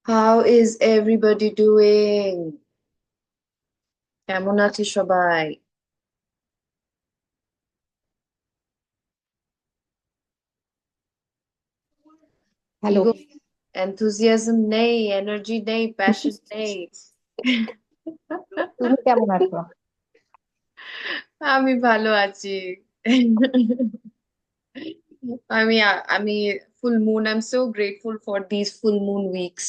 How is everybody doing? কেমন আছে সবাই? হ্যালো। Ego enthusiasm নেই, এনার্জি নেই, প্যাশন নেই। তুমি কেমন আছো? আমি ভালো আছি। আমি full moon. I'm so grateful for these full moon weeks.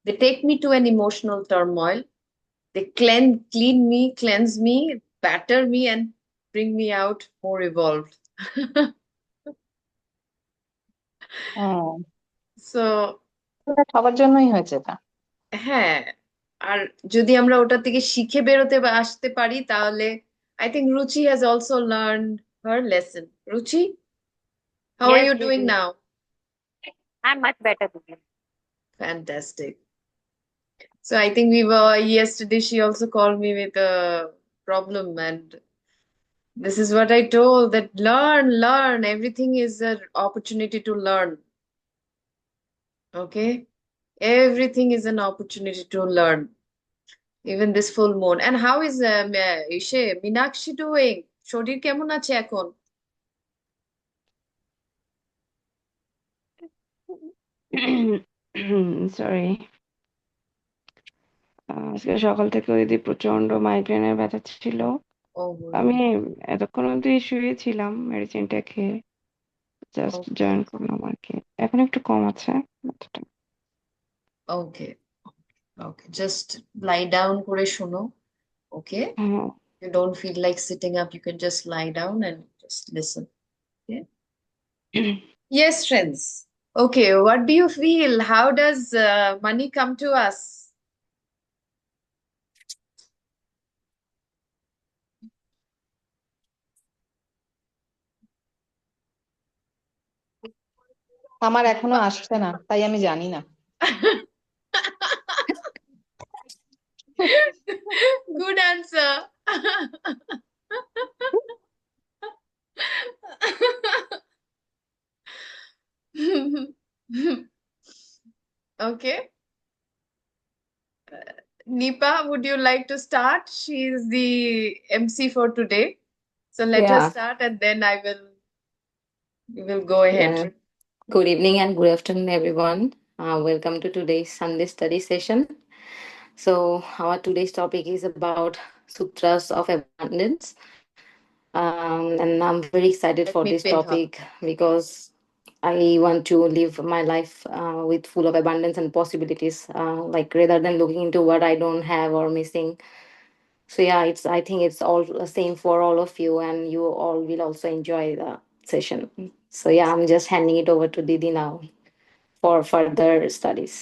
They take me to an emotional turmoil. They clean me, cleanse me, batter me, and bring me out more evolved. Hmm. So এটা সবার জন্যই হয়েছে এটা। হ্যাঁ, আর যদি আমরা ওটা থেকে শিখে বেরোতে বা আসতে পারি তাহলে I think Ruchi has also learned her lesson. Ruchi, how are Yes, you doing Didi. now? I'm much better, Didi. Fantastic. So I think we were yesterday she also called me with a problem, and this is what I told, that learn. Everything is an opportunity to learn. Okay? Everything is an opportunity to learn. Even this full moon. And how is Meenakshi doing? শরীর কেমন আছে এখন? Sorry, আজকে সকাল থেকে ওইদিকে প্রচন্ড মাইগ্রেনের ব্যথা ছিল। আমি Oh, এতক্ষণ অব্দি শুয়েছিলাম মেডিসিনটা খেয়ে, জাস্ট okay, জয়েন করলাম আর কি। এখন একটু কম আছে ব্যথাটা। okay, okay. Just lie down করে শোনো. Okay? হ্যাঁ। You don't feel like sitting up, you can just lie down and just listen. Okay? Yes, friends. Okay, what do you feel? How does money come to us? আমার এখনো আসছে না, তাই আমি জানি না। Good answer. Okay. Nipa, would you like to start? She is the MC for today. So let her Yeah, start and then we will go yeah. ahead. Good evening and good afternoon, everyone. Welcome to today's Sunday study session. So, our today's topic is about sutras of abundance. And I'm very excited Let for me this pin her. topic because I want to live my life with full of abundance and possibilities, like rather than looking into what I don't have or missing. So yeah, I think it's all the same for all of you, and you all will also enjoy the session. So yeah, I'm just handing it over to Didi now for further studies.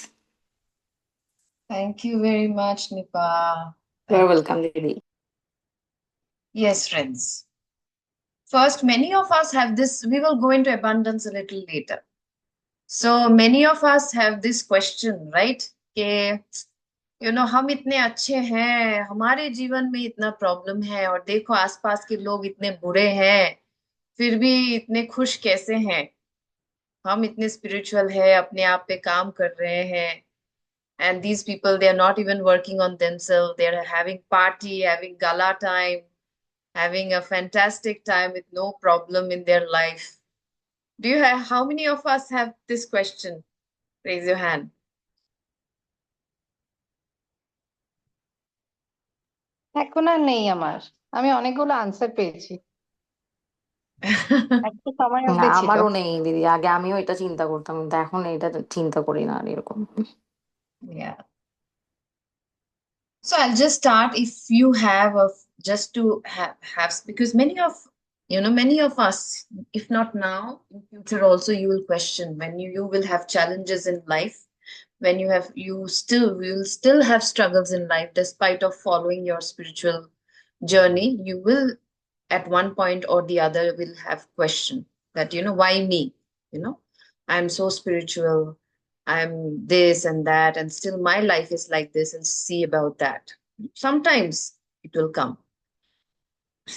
Thank you very much, Nipa. You're Thank you. welcome, Didi. Yes, friends. First, many of us have this, we will go into abundance a little later. So many of us have this question, right? कि हम इतने अच्छे हैं, हमारे जीवन में इतना problem है और देखो आसपास के लोग इतने बुरे हैं, फिर भी इतने खुश कैसे हैं? हम इतने स्पिरिचुअल है, अपने आप पे काम कर रहे हैं, and these people, they are not even working on themselves. They are having party, having gala time, having a fantastic time with no problem in their life. Do you have, how many of us have this question? Raise your hand. এখন আর নেই আমার। আমি অনেকগুলো answer পেয়েছি, একটা সময় না, অব্দি ছিল। আমারও নেই দিদি। আগে আমিও এটা চিন্তা করতাম, কিন্তু এখন এটা চিন্তা করি না আর এরকম। Yeah. So I'll just start. If you have a, just to have, because many of us, if not now, in future also, you will question when you will have challenges in life, when you will still have struggles in life, despite of following your spiritual journey, you will at one point or the other will have question that, why me? You know, I'm so spiritual, I'm this and that, and still my life is like this, and see about that. Sometimes it will come.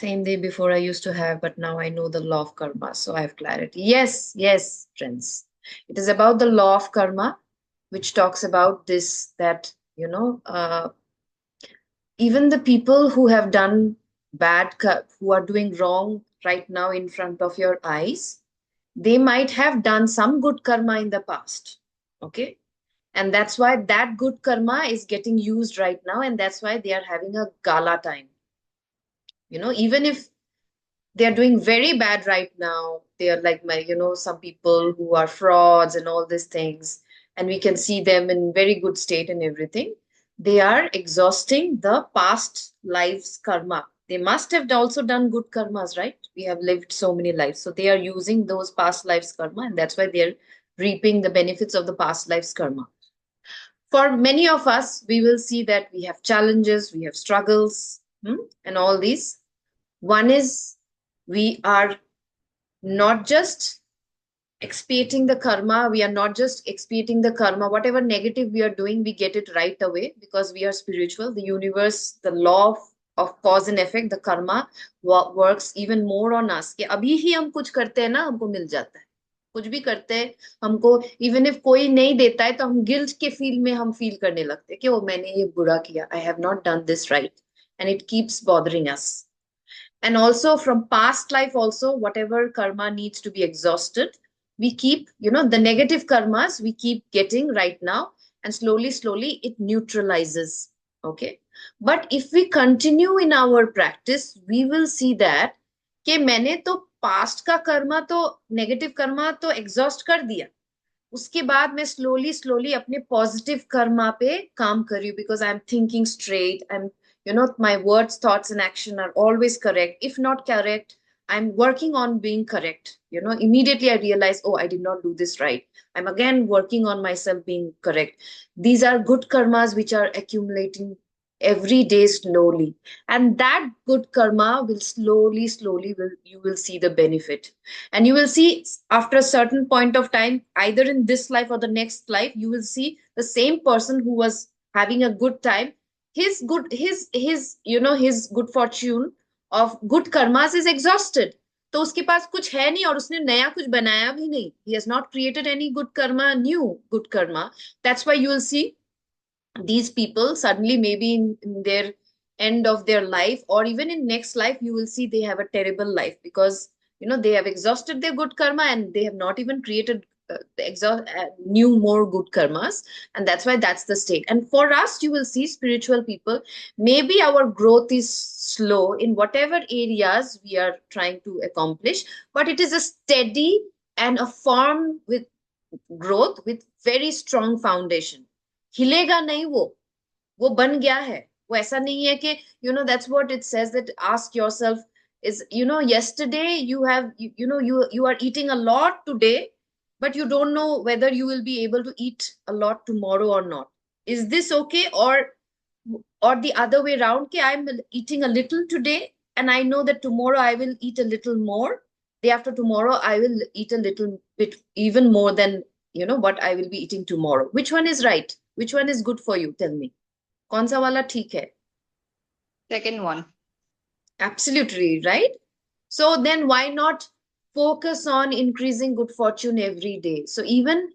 Same day before I used to have, but now I know the law of karma, so I have clarity. Yes, yes, friends. It is about the law of karma. which talks about this, that, even the people who have done who are doing wrong right now in front of your eyes, they might have done some good karma in the past. Okay. And that's why that good karma is getting used right now. And that's why they are having a gala time. Even if they are doing very bad right now, they are like some people who are frauds and all these things. And we can see them in very good state and everything. They are exhausting the past lives karma. They must have also done good karmas, right? We have lived so many lives. So they are using those past lives karma, and that's why they're reaping the benefits of the past lives karma. For many of us, we will see that we have challenges, we have struggles, and all these. One is we are not just expiating the karma, we are not just expiating the karma. Whatever negative we are doing, we get it right away because we are spiritual. The universe, the law of cause and effect, the karma works even more on us. कि अभी ही हम कुछ करते हैं ना, हमको मिल जाता है. कुछ भी करते हैं हमको, इवन इफ कोई नहीं देता है तो हम गिल्ट के फील में हम फील करने लगते हैं कि ओ मैंने ये बुरा किया, I have not done this right, and it keeps bothering us. And also from past life also, whatever karma needs to be exhausted, we keep, the negative karmas we keep getting right now, and slowly it neutralizes. Okay. But if we continue in our practice, we will see that कि मैंने तो past का कर्मा तो negative Karma तो exhaust कर दिया, उसके बाद मैं slowly अपने positive कर्मा पे काम कर रही हूँ, because I'm thinking straight, my words, thoughts, and action are always correct. If not correct, I'm working on being correct. Immediately I realize, oh, I did not do this right. I'm again working on myself being correct. These are good karmas which are accumulating every day slowly. And that good karma will slowly, you will see the benefit. And you will see after a certain point of time, either in this life or the next life, you will see the same person who was having a good time, his good fortune of good karmas is exhausted. तो उसके पास कुछ है नहीं और उसने नया कुछ बनाया भी नहीं. He has not created any good karma, new good karma. That's why you will see these people suddenly, maybe in their end of their life or even in next life, you will see they have a terrible life because they have exhausted their good karma and they have not even created new more good karmas, and that's why that's the state. And for us, you will see spiritual people, maybe our growth is slow in whatever areas we are trying to accomplish, but it is a steady and a firm with growth with very strong foundation. हिलेगा नहीं, वो बन गया है. वो ऐसा नहीं है कि that's what it says, that ask yourself is yesterday you have you are eating a lot today, but you don't know whether you will be able to eat a lot tomorrow or not. Is this okay? Or the other way around, कि I'm eating a little today and I know that tomorrow I will eat a little more, day after tomorrow I will eat a little bit even more than what I will be eating tomorrow. Which one is right? Which one is good for you? Tell me. कौन सा वाला ठीक है? Second one. Absolutely right. So then why not focus on increasing good fortune every day? So even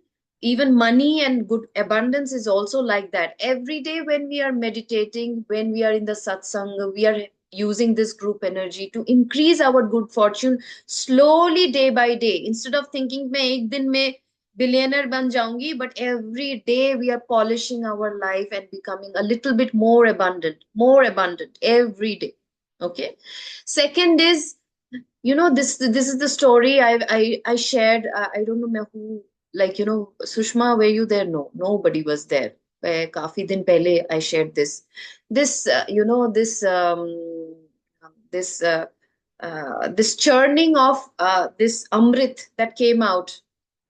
money and good abundance is also like that. Every day when we are meditating, when we are in the satsang, we are using this group energy to increase our good fortune slowly, day by day. Instead of thinking मैं एक दिन में billionaire ban jaungi, but every day we are polishing our life and becoming a little bit more abundant every day. Okay. Second is, this is the story I shared. I don't know who, Sushma, were you there? No, nobody was there. Kafi din pehle I shared this churning of this Amrit that came out.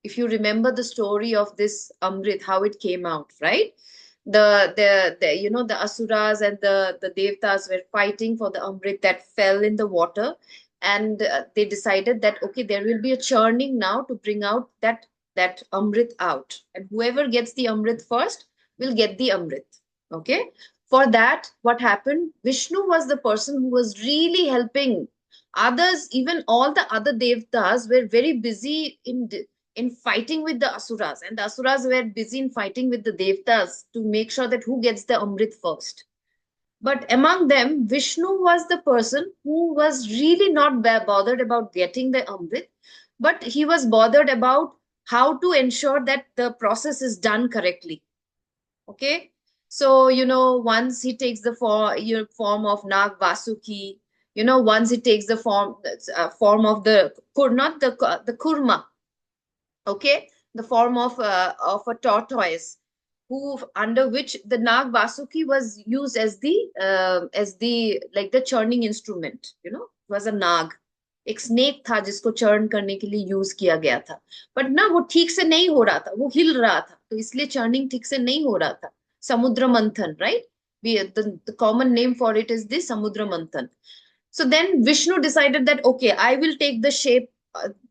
If you remember the story of this Amrit, how it came out, right? The Asuras and the Devtas were fighting for the Amrit that fell in the water, and they decided that okay, there will be a churning now to bring out that Amrit out, and whoever gets the Amrit first will get the Amrit. Okay. For that, what happened? Vishnu was the person who was really helping others. Even all the other Devtas were very busy in in fighting with the asuras, and the asuras were busy in fighting with the devtas to make sure that who gets the Amrit first. But among them, Vishnu was the person who was really not bothered about getting the Amrit, but he was bothered about how to ensure that the process is done correctly. Okay. So, once he takes the form of Nag Vasuki, once he takes the form of not the kurma, okay, the form of a tortoise, who under which the Nag Vasuki was used as the like the churning instrument, was a nag, एक snake था जिसको churn करने के लिए use किया गया था, but ना वो ठीक से नहीं हो रहा था, वो हिल रहा था, तो इसलिए चर्निंग ठीक से नहीं हो रहा था. समुद्र मंथन, right? The common name for it is the samudra manthan. So then Vishnu decided that, okay, I will take the shape,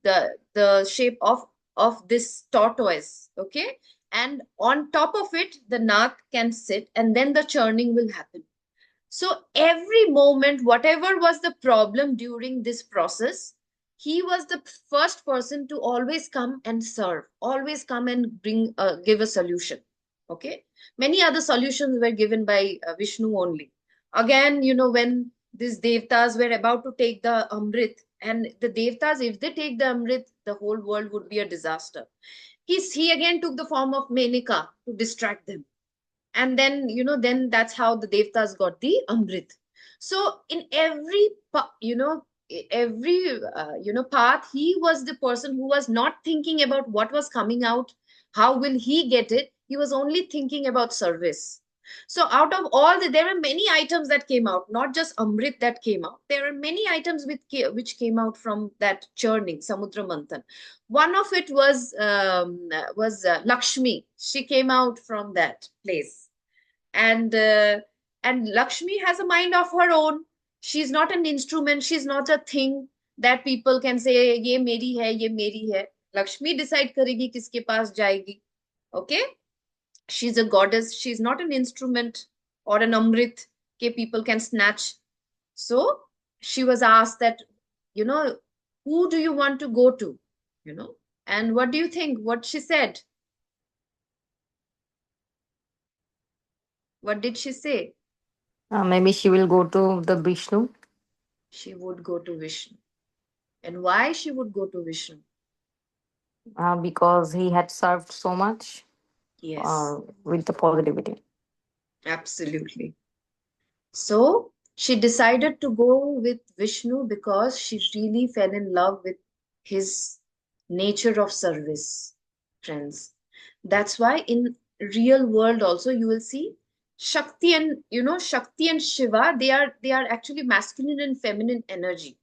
the shape of this tortoise, okay, and on top of it the nag can sit, and then the churning will happen. So every moment, whatever was the problem during this process, he was the first person to always come and serve, always come and give a solution. Okay, many other solutions were given by Vishnu only. Again, when these devtas were about to take the Amrit, and the devtas, if they take the Amrit, the whole world would be a disaster. He again took the form of Menaka to distract them. And then, then that's how the devtas got the Amrit. So in every, path, he was the person who was not thinking about what was coming out, how will he get it. He was only thinking about service. So out of all there were many items that came out, not just Amrit that came out. There were many items which came out from that churning, Samudra Manthan. One of it was Lakshmi. She came out from that place. And Lakshmi has a mind of her own. She's not an instrument. She's not a thing that people can say, ye meri hai, ye meri hai. Lakshmi decide karegi kiske paas jayegi. Okay? She's a goddess. She's not an instrument or an Amrit ke people can snatch. So she was asked that, who do you want to go to? And what do you think? What she said? What did she say? Maybe she will go to the Vishnu. She would go to Vishnu. And why she would go to Vishnu? Because he had served so much Yes, with the positivity. absolutely. So she decided to go with Vishnu because she really fell in love with his nature of service, friends. That's why in real world also you will see Shakti and Shiva, they are actually masculine and feminine energy.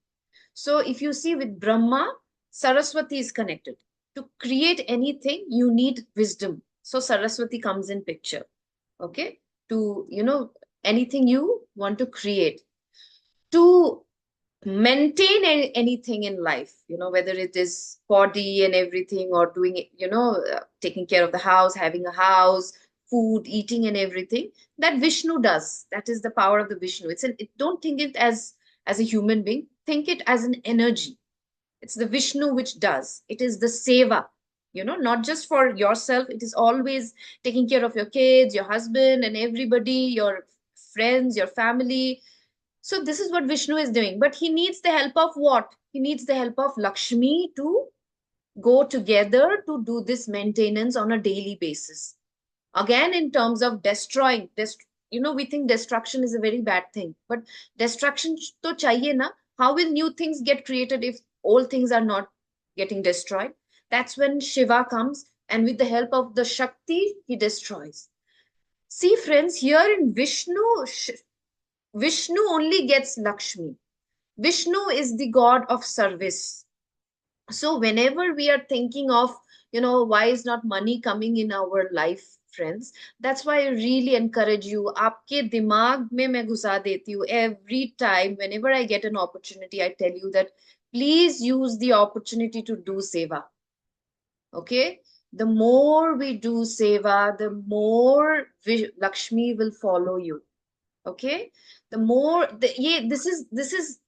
So if you see with Brahma, Saraswati is connected. To create anything, you need wisdom. So Saraswati comes in picture. Okay. To, anything you want to create. To maintain anything in life, whether it is body and everything, or doing it, taking care of the house, having a house, food, eating and everything, that Vishnu does. That is the power of the Vishnu. Don't think it as a human being, think it as an energy. It's the Vishnu which does. It is the seva, not just for yourself. It is always taking care of your kids, your husband and everybody, your friends, your family. So this is what Vishnu is doing. But he needs the help of what? He needs the help of Lakshmi to go together to do this maintenance on a daily basis. Again, in terms of destroying, we think destruction is a very bad thing. But destruction to chahiye na. How will new things get created if old things are not getting destroyed? That's when Shiva comes, and with the help of the Shakti, he destroys. See, friends, here in Vishnu, Vishnu only gets Lakshmi. Vishnu is the god of service. So whenever we are thinking of, why is not money coming in our life, friends? That's why I really encourage you. Aapke dimag mein main ghusa deti hu. Every time, whenever I get an opportunity, I tell you that please use the opportunity to do seva. Okay? The more we do seva, the more Lakshmi will follow you. Okay, the more this is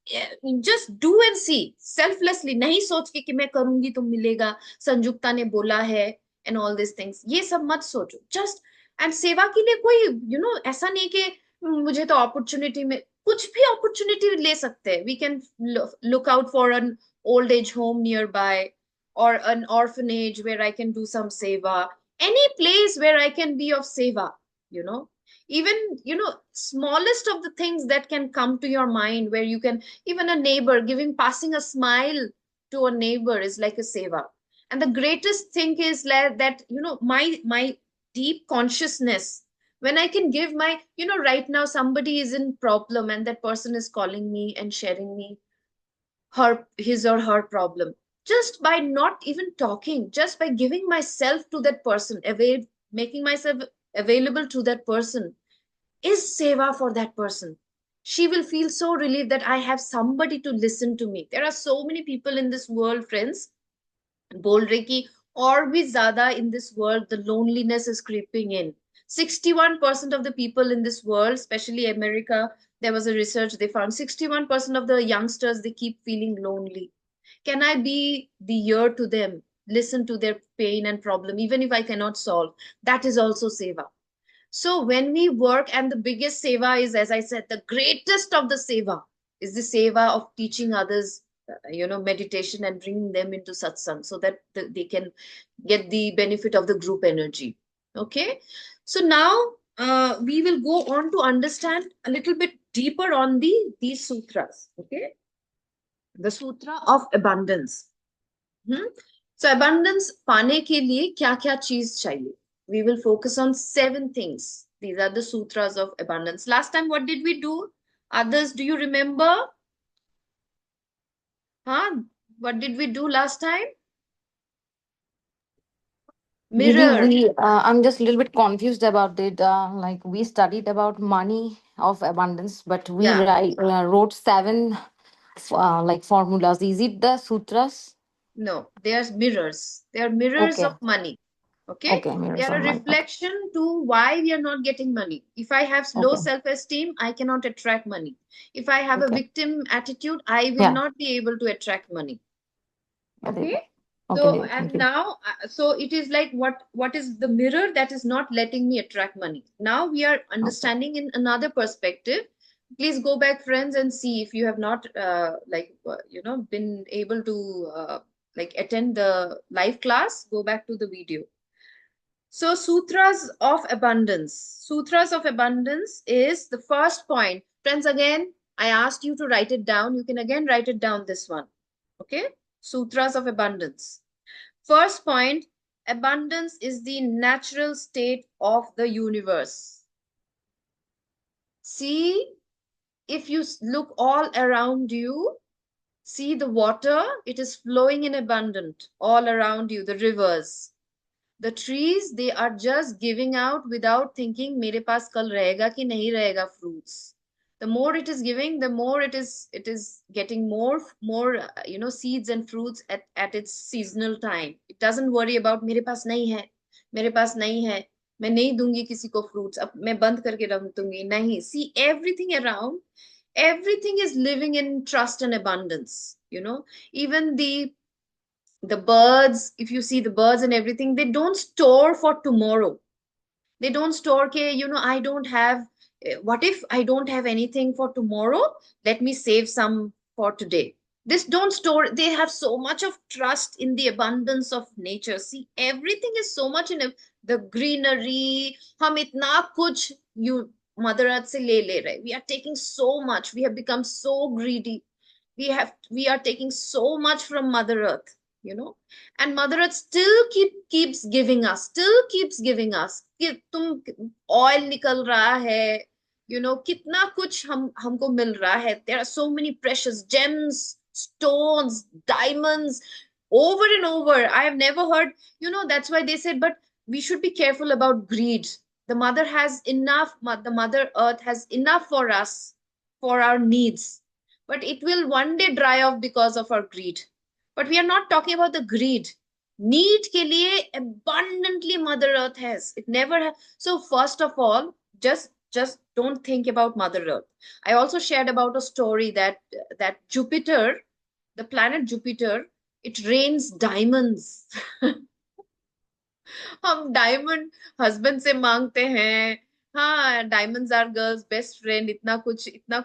just do and see selflessly, नहीं सोच के कि मैं करूंगी तो मिलेगा, संजुक्ता ने बोला है and all these things, ये सब मत सोचो, just and सेवा के लिए कोई ऐसा नहीं कि मुझे तो अपॉर्चुनिटी में, कुछ भी अपॉर्चुनिटी ले सकते हैं, we can look out for an old age home nearby or an orphanage where I can do some seva, any place where I can be of seva, you know even smallest of the things that can come to your mind, where you can, even a neighbor giving, passing a smile to a neighbor is like a seva. And the greatest thing is that my deep consciousness, when I can give my, right now somebody is in problem and that person is calling me and sharing me his or her problem, just by not even talking, just by giving myself to that person, making myself available to that person, is seva for that person. She will feel so relieved that I have somebody to listen to me. There are so many people in this world, friends, बोल रहे कि और भी ज्यादा in this world the loneliness is creeping in. 61% of the people in this world, especially America, there was a research they found 61% of the youngsters, they keep feeling lonely. Can I be the ear to them, listen to their pain and problem, even if I cannot solve? That is also seva. So when we work, and the biggest seva is, as I said, the greatest of the seva is the seva of teaching others, meditation and bringing them into satsang so that they can get the benefit of the group energy. Okay. So now we will go on to understand a little bit deeper on these sutras. Okay. The Sutra of Abundance. So abundance पाने के लिए क्या-क्या चीज चाहिए? We will focus on 7 things. These are the sutras of abundance. Last time, what did we do? Others, do you remember? What did we do last time? Mirror. I'm just a little bit confused about it. Like we studied about money of abundance, but we wrote 7 like formulas. Is it the sutras? No, they are mirrors. They are mirrors Okay. of money. Okay. Okay, mirrors They are of a money. Okay. reflection to why we are not getting money. If I have low Okay. self-esteem, I cannot attract money. If I have a Okay. victim attitude, I will Yeah. not be able to attract money. Got it. Okay. Okay, So, dear. Thank and you. now, so it is like what is the mirror that is not letting me attract money? Now we are understanding in another perspective. Please go back, friends, and see if you have not been able to like attend the live class. Go back to the video. So Sutras of Abundance. Sutras of Abundance is the first point. Friends, again, I asked you to write it down. You can again write it down, this one. Okay? Sutras of Abundance. First point, abundance is the natural state of the universe. See, if you look all around you, see the water, it is flowing in abundance all around you, the rivers. The trees, they are just giving out without thinking, मेरे पास कल रहेगा कि नहीं रहेगा fruits. The more it is giving, the more it is getting more seeds and fruits at its seasonal time. It doesn't worry about मेरे पास नहीं है, मेरे पास नहीं है, मैं नहीं दूंगी किसी को fruits, अब मैं बंद करके रख दूंगी, नहीं. See, everything around, everything is living in trust and abundance. Even the birds, if you see the birds and everything, they don't store for tomorrow. They don't store, I don't have, what if I don't have anything for tomorrow? Let me save some for today. This don't store, they have so much of trust in the abundance of nature. See, everything is so much in the greenery. Hum itna kuch, Mother Earth se le rahe. We are taking so much. We have become so greedy. We are taking so much from Mother Earth. And Mother Earth still keeps giving us, कि तुम oil निकल रहा है, कितना कुछ हमको मिल रहा है. There are so many precious gems, stones, diamonds, over and over. I have never heard, that's why they said, but we should be careful about greed. The Mother Earth has enough for us, for our needs, but it will one day dry off because of our greed. But we are not talking about the greed. Need ke liye abundantly Mother Earth has. It never has. So first of all, just just don't think about Mother Earth. I also shared about a story that Jupiter, the planet Jupiter, it rains diamonds. हम diamond husband से मांगते हैं, हाँ diamonds are girls best friend, इतना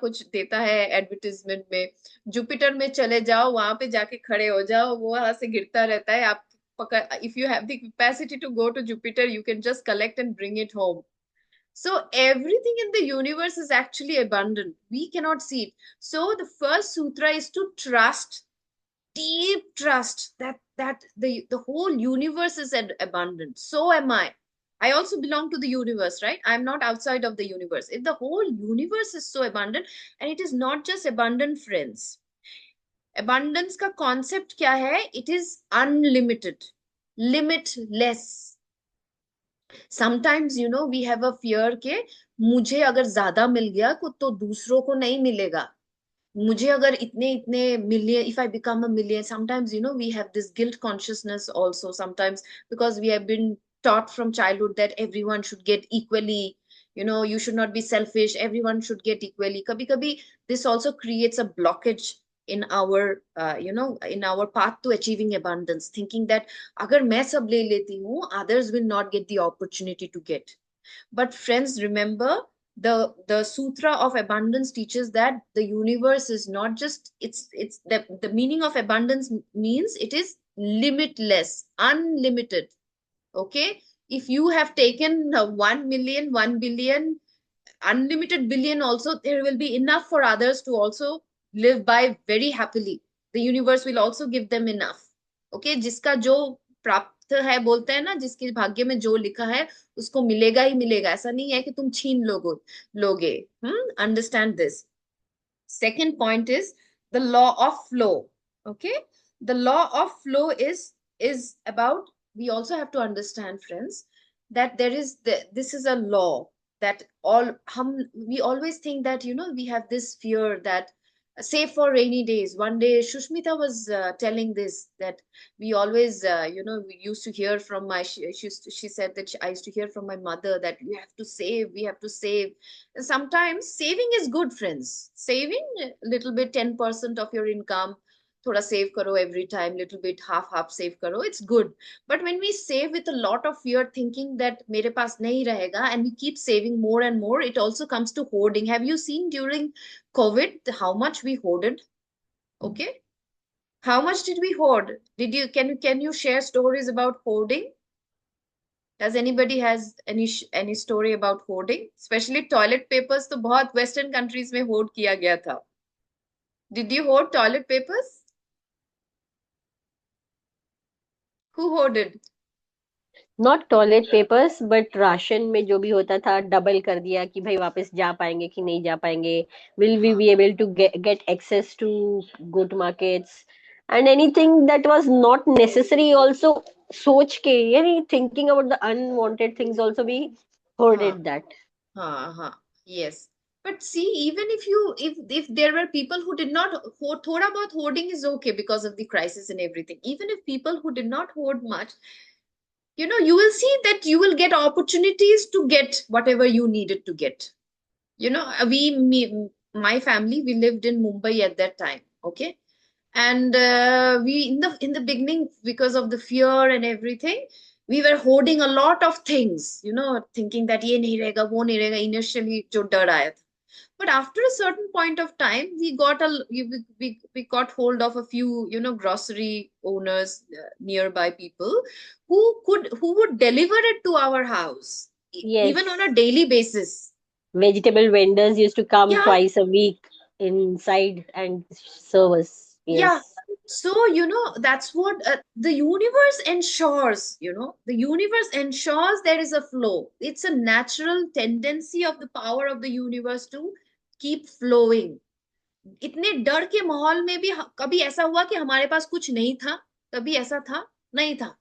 कुछ देता है advertisement में। जुपिटर में चले जाओ, वहां पे जाके खड़े हो जाओ, वो वहां से गिरता रहता है, आप पकड़, if you have the capacity to go to Jupiter you can just collect and bring it home. So everything in the universe is actually abundant. We cannot see it. So the first sutra is to trust, deep trust that the whole universe is abundant. So am I. I also belong to the universe, right? I'm not outside of the universe. If the whole universe is so abundant, and it is not just abundant, friends. Abundance का concept क्या है? It is unlimited, limitless. Sometimes we have a fear के मुझे अगर ज्यादा मिल गया तो दूसरों को नहीं मिलेगा, मुझे अगर इतने इतने million, if I become a million, sometimes we have this guilt consciousness also sometimes, because we have been taught from childhood that everyone should get equally, you should not be selfish, everyone should get equally. Kabhi kabhi this also creates a blockage in our in our path to achieving abundance, thinking that agar main sab le leti hu, others will not get the opportunity to get. But friends, remember, the sutra of abundance teaches that the universe is not just, it's the meaning of abundance means it is limitless, unlimited. Okay, if you have taken 1 million, 1 billion, unlimited billion also, there will be enough for others to also live by very happily. The universe will also give them enough. Okay, जिसका जो प्राप्त है, बोलते हैं ना, जिसके भाग्य में जो लिखा है उसको मिलेगा ही मिलेगा, ऐसा नहीं है कि तुम छीन लोगे। Understand this. Second point is the law of flow. Okay, the law of flow is about, we also have to understand, friends, that this is a law that we always think that we have this fear that, save for rainy days. One day Shushmita was telling this, that we always we used to hear from she said that I used to hear from my mother that we have to save, we have to save. Sometimes saving is good, friends. Saving a little bit, 10% of your income, thoda save karo every time, little bit, half save karo, it's good. But when we save with a lot of fear, thinking that mere paas nahi rahega, and we keep saving more and more, it also comes to hoarding. Have you seen during COVID how much we hoarded? Okay, how much did we hoard? Can you share stories about hoarding? Does anybody has any story about hoarding? Especially toilet papers, तो बहुत western countries में hoard किया गया था. Did you hoard toilet papers? Who hoarded? Not toilet papers but ration में जो भी होता था डबल कर दिया कि भाई वापस जा पाएंगे कि नहीं जा पाएंगे, will we be able to get access to go to markets and anything that was not necessary also, सोच के यानी thinking about the unwanted things also we hoarded that. Yes. But see, even if there were people who did not hoard, thoda bahut hoarding is okay because of the crisis and everything. Even if people who did not hoard much, you will see that you will get opportunities to get whatever you needed to get. My family, we lived in Mumbai at that time. Okay, and we in the beginning, because of the fear and everything, we were hoarding a lot of things, thinking that ye nahi rahega, wo nahi rahega, initially jo dar aaya tha. But after a certain point of time, we got hold of a few grocery owners, nearby people who would deliver it to our house, Yes. even on a daily basis. Vegetable vendors used to come Yeah. twice a week inside and serve us. Yes. Yeah. So, that's what the universe ensures, the universe ensures there is a flow. It's a natural tendency of the power of the universe to keep flowing. इतने डर के माहौल में भी कभी ऐसा हुआ कि हमारे पास कुछ नहीं था? कभी ऐसा था? नहीं था.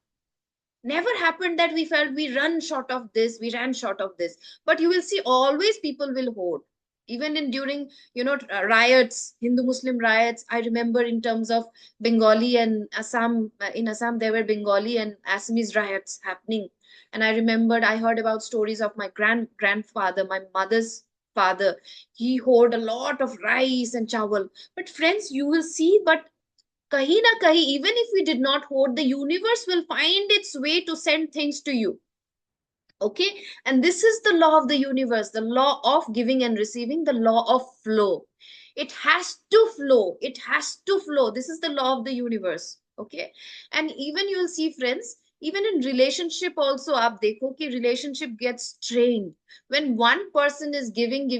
Never happened that we felt we ran short of this, we ran short of this. But you will see always people will hoard. Even in during, riots, Hindu-Muslim riots, I remember in terms of Bengali and Assam, in Assam, there were Bengali and Assamese riots happening. And I remembered, I heard about stories of my grandfather, my mother's father. He hoarded a lot of rice and chawal. But friends, you will see, but kahi na kahi, even if we did not hoard, the universe will find its way to send things to you. Okay, and this is the law of the universe, the law of giving and receiving, the law of flow. It has to flow, it has to flow. This is the law of the universe. Okay, and even you'll see, friends, even in relationship also, aap dekho ki relationship gets strained when one person is giving,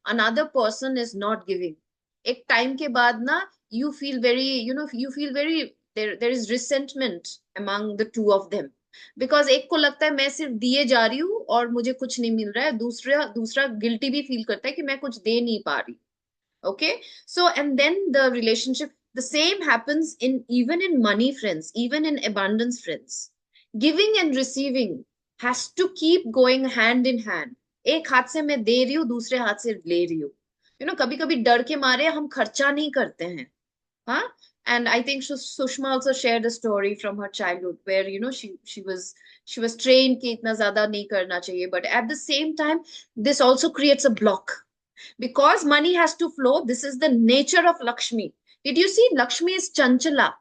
another person is not giving. Ek time ke baad na, you feel very, you feel very, there is resentment among the two of them, because एक को लगता है मैं सिर्फ दिए जा रही हूँ और मुझे कुछ नहीं मिल रहा है, दूसरा दूसरा गिल्टी भी फील करता है कि मैं कुछ दे नहीं पा रही. Okay, so and then the relationship, the same happens in even in money, friends, even in abundance, friends. Giving and receiving has to keep going hand in hand. एक हाथ से मैं दे रही हूँ, दूसरे हाथ से ले रही हूँ. कभी कभी डर के मारे हम खर्चा नहीं करते हैं. Huh? And I think Sushma also shared a story from her childhood where she was trained कि इतना ज़्यादा नहीं करना चाहिए, but at the same time this also creates a block because money has to flow. This is the nature of Lakshmi. Did you see Lakshmi is chanchala?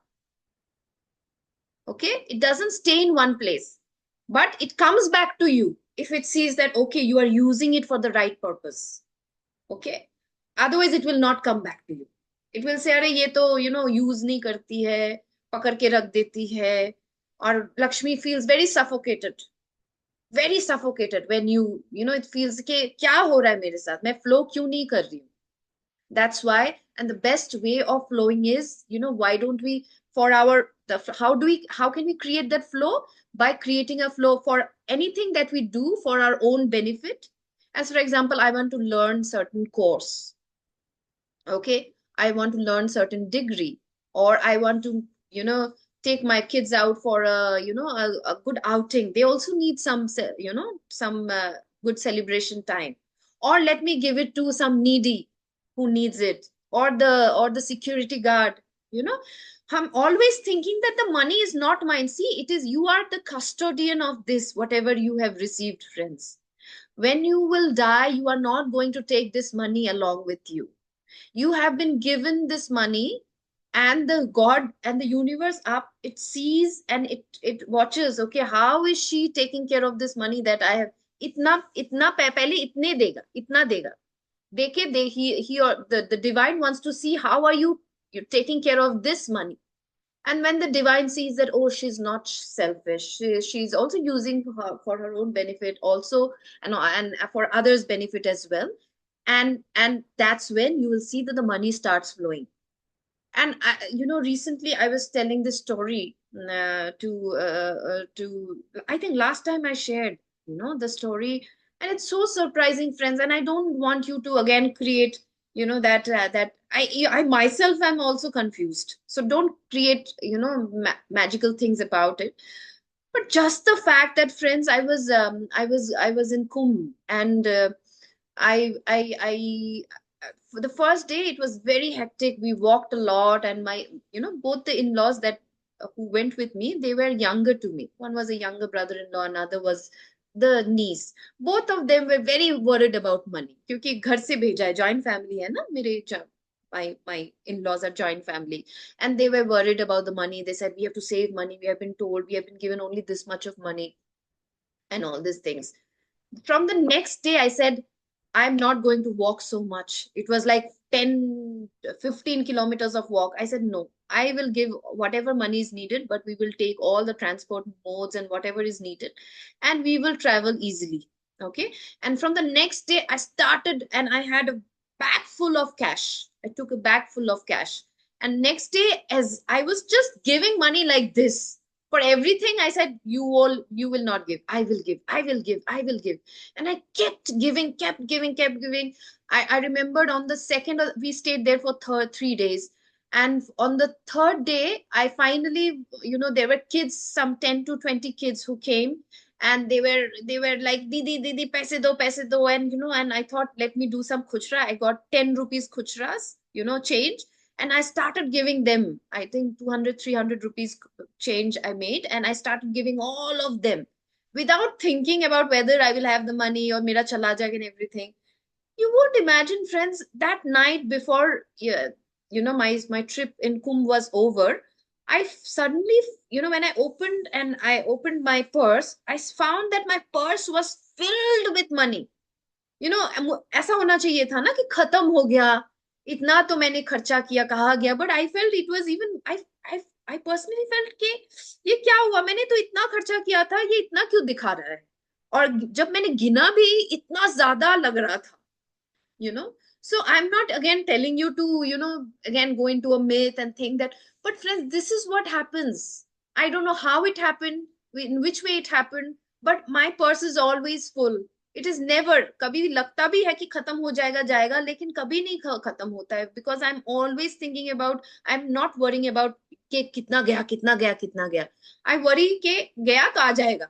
Okay, it doesn't stay in one place, but it comes back to you if it sees that okay, you are using it for the right purpose. Okay, otherwise it will not come back to you. It will say, अरे ये तो use नहीं करती है, पकड़ के रख देती है. और Lakshmi feels very suffocated when it feels कि क्या हो रहा है मेरे साथ, मैं flow क्यों नहीं कर रही हूँ. That's why, and the best way of flowing is, why don't we, how can we create that flow? By creating a flow for anything that we do for our own benefit. As for example, I want to learn certain course. Okay, I want to learn certain degree, or I want to, take my kids out for a good outing. They also need some good celebration time. Or let me give it to some needy who needs it, or the security guard. I'm always thinking that the money is not mine. See, it is, you are the custodian of this, whatever you have received, friends. When you will die, you are not going to take this money along with you. You have been given this money, and the God and the universe up, it sees and it watches. Okay, how is she taking care of this money that I have? Itna pehle itne dega, itna dega. He or the divine wants to see how are you're taking care of this money. And when the divine sees that, oh, she's not selfish, she's also using for her own benefit also, and for others' benefit as well. And that's when you will see that the money starts flowing. And recently I was telling this story to I think last time I shared the story, and it's so surprising, friends, and I don't want you to again create that I myself am also confused, so don't create magical things about it. But just the fact that, friends, I was in Kumbh, and I for the first day it was very hectic. We walked a lot, and my both the in-laws that who went with me, they were younger to me. One was a younger brother-in-law, another was the niece. Both of them were very worried about money क्योंकि घर से भेजा है, joint family है ना मेरे. My in-laws are joint family, and they were worried about the money. They said we have to save money, we have been told we have been given only this much of money and all these things. From the next day I said, I'm not going to walk so much. It was like 10, 15 kilometers of walk. I said, no, I will give whatever money is needed, but we will take all the transport modes and whatever is needed, and we will travel easily. Okay. And from the next day, I started, and I had a bag full of cash. I took a bag full of cash. And next day, as I was just giving money like this, for everything, I said, you will not give. I will give. And I kept giving. I remembered on the second, we stayed there for 3 days. And on the third day, I finally, there were kids, some 10 to 20 kids who came. and they were like, didi paise do, and and I thought, let me do some khuchra. I got 10 rupees khuchras, change, and I started giving them, I think 200 300 rupees change I made, and I started giving all of them without thinking about whether I will have the money or mera chala jayega and everything. You won't imagine, friends, that night before, yeah, my trip in Kumbh was over, suddenly, when I opened my purse, I found that my purse was filled with money. ऐसा होना चाहिए था ना कि खत्म हो गया, इतना तो मैंने खर्चा किया, कहा गया, but I felt it was even I personally felt कि ये क्या हुआ, मैंने तो इतना खर्चा किया था, ये इतना क्यों दिखा रहा है? और जब मैंने गिना भी, इतना ज्यादा लग रहा था. So I'm not again telling you to again go into a myth and think that, but friends, this is what happens. I don't know how it happened, in which way it happened, but my purse is always full. It is never, kabhi lagta bhi hai ki khatam ho jayega, lekin kabhi nahi khatam hota hai, because I'm always thinking about, I'm not worrying about ke kitna gaya. I worry ke gaya to aa jayega.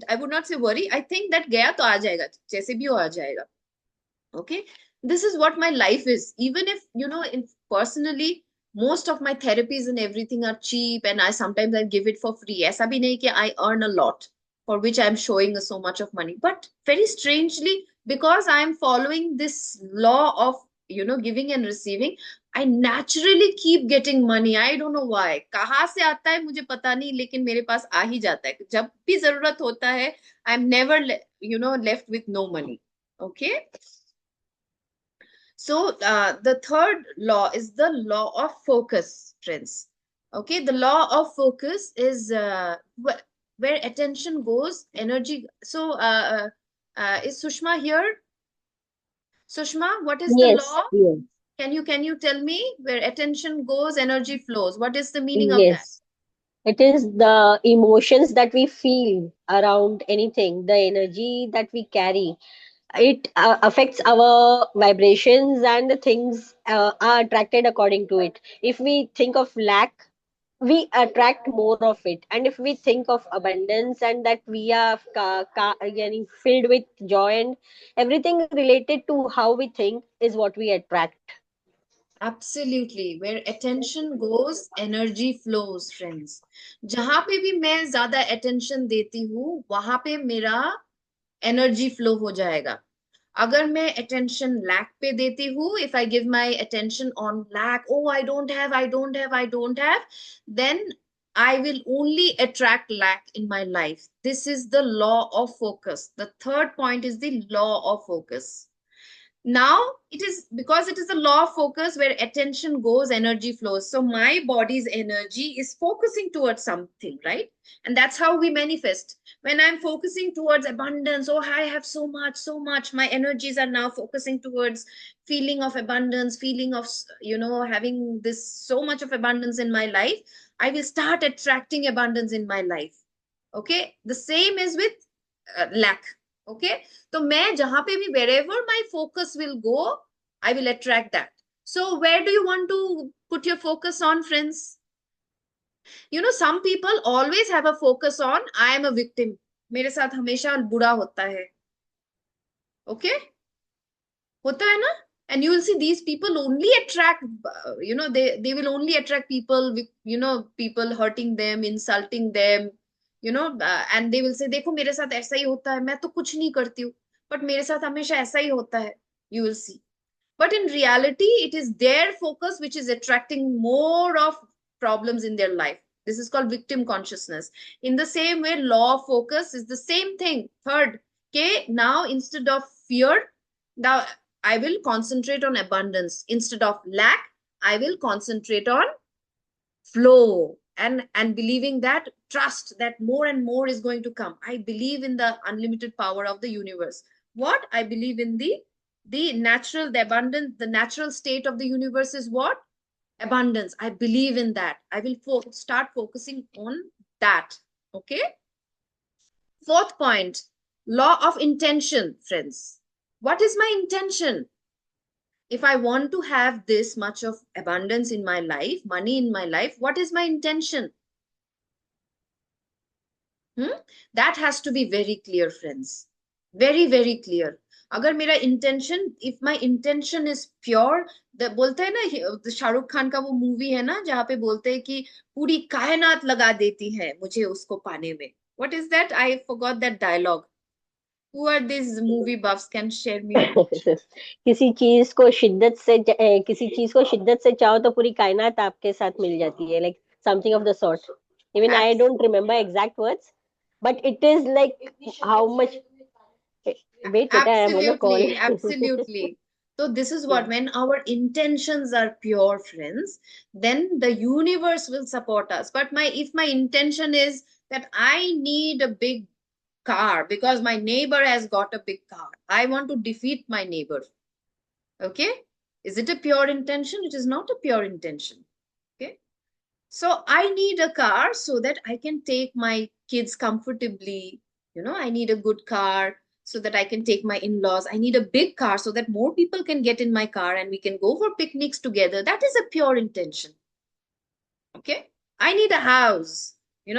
I would not say worry, I think that gaya to aa jayega, jaise bhi ho aa jayega. Okay, this is what my life is. Even if personally, most of my therapies and everything are cheap, and I sometimes I give it for free. Aisa bhi nahi ki I earn a lot for which I'm showing so much of money, but very strangely, because I'm following this law of giving and receiving, I naturally keep getting money. I don't know why. कहाँ से आता है मुझे पता नहीं, लेकिन मेरे पास आ ही जाता है जब भी जरूरत होता है. I'm never left with no money. Okay. So the third law is the law of focus, friends. Okay, the law of focus is where attention goes, energy. So is Sushma here? Sushma, what is the Yes, law? yes, Can you tell me where attention goes, energy flows? What is the meaning of that? yes. It is the emotions that we feel around anything, the energy that we carry. It affects our vibrations, and the things are attracted according to it. If we think of lack, we attract more of it. And if we think of abundance, and that we are getting filled with joy, and everything related to how we think is what we attract. Absolutely. Where attention goes, energy flows, friends. जहां पे भी मैं ज्यादा attention देती हूँ, वहां पे मेरा energy flow हो जाएगा. अगर मैं attention lack पे देती हूँ, if I give my attention on lack, oh, I don't have, then I will only attract lack in my life. This is the law of focus. The third point is the law of focus. Now it is, because it is a law of focus, where attention goes, energy flows. So my body's energy is focusing towards something, right? And that's how we manifest. When I'm focusing towards abundance, oh, I have so much, my energies are now focusing towards feeling of abundance, feeling of having this so much of abundance in my life. I will start attracting abundance in my life. Okay, the same is with lack. Okay, तो मैं जहां पे भी, wherever my focus will go, I will attract that. So where do you want to put your focus on, friends? Some people always have a focus on, I am a victim. मेरे साथ हमेशा बुरा होता है. Okay, होता है ना? And you will see these people only attract, they will only attract people with, people hurting them, insulting them, and they will say, देखो मेरे साथ ऐसा ही होता है, मैं तो कुछ नहीं करती हूँ, but मेरे साथ हमेशा ऐसा ही होता है. You will see. But in reality, it is their focus which is attracting more of problems in their life. This is called victim consciousness. In the same way, law of focus is the same thing. Third, okay, now instead of fear, now I will concentrate on abundance. Instead of lack, I will concentrate on flow, and believing that, trust that more and more is going to come. I believe in the unlimited power of the universe. What? I believe in the natural, the abundance, the natural state of the universe is what? Abundance. I believe in that. I will start focusing on that. Okay. Fourth point, law of intention, friends. What is my intention? If I want to have this much of abundance in my life, money in my life, what is my intention? That has to be very clear, friends. Very, very clear. अगर मेरा intention, if my intention is pure, बोलते हैं ना, शाहरुख खान का वो movie है ना जहाँ पे बोलते हैं कि पूरी कायनात लगा देती है मुझे उसको पाने में. What is that? I forgot that dialogue. Who are these movie buffs? Can share me? किसी चीज को शिद्दत से चाहो तो पूरी कायनात आपके साथ मिल जाती है, like something of the sort. Even I don't remember exact words, but it is like how much. Wait, beta, I am on a call. Absolutely, absolutely. So this is what, when our intentions are pure, friends, then the universe will support us. But if my intention is that I need a big car because my neighbor has got a big car, I want to defeat my neighbor. Okay? Is it a pure intention? It is not a pure intention. Okay? So I need a car so that I can take my kids comfortably. I need a good car so that I can take my in-laws. I need a big car so that more people can get in my car and we can go for picnics together. That is a pure intention. Okay? I need a house,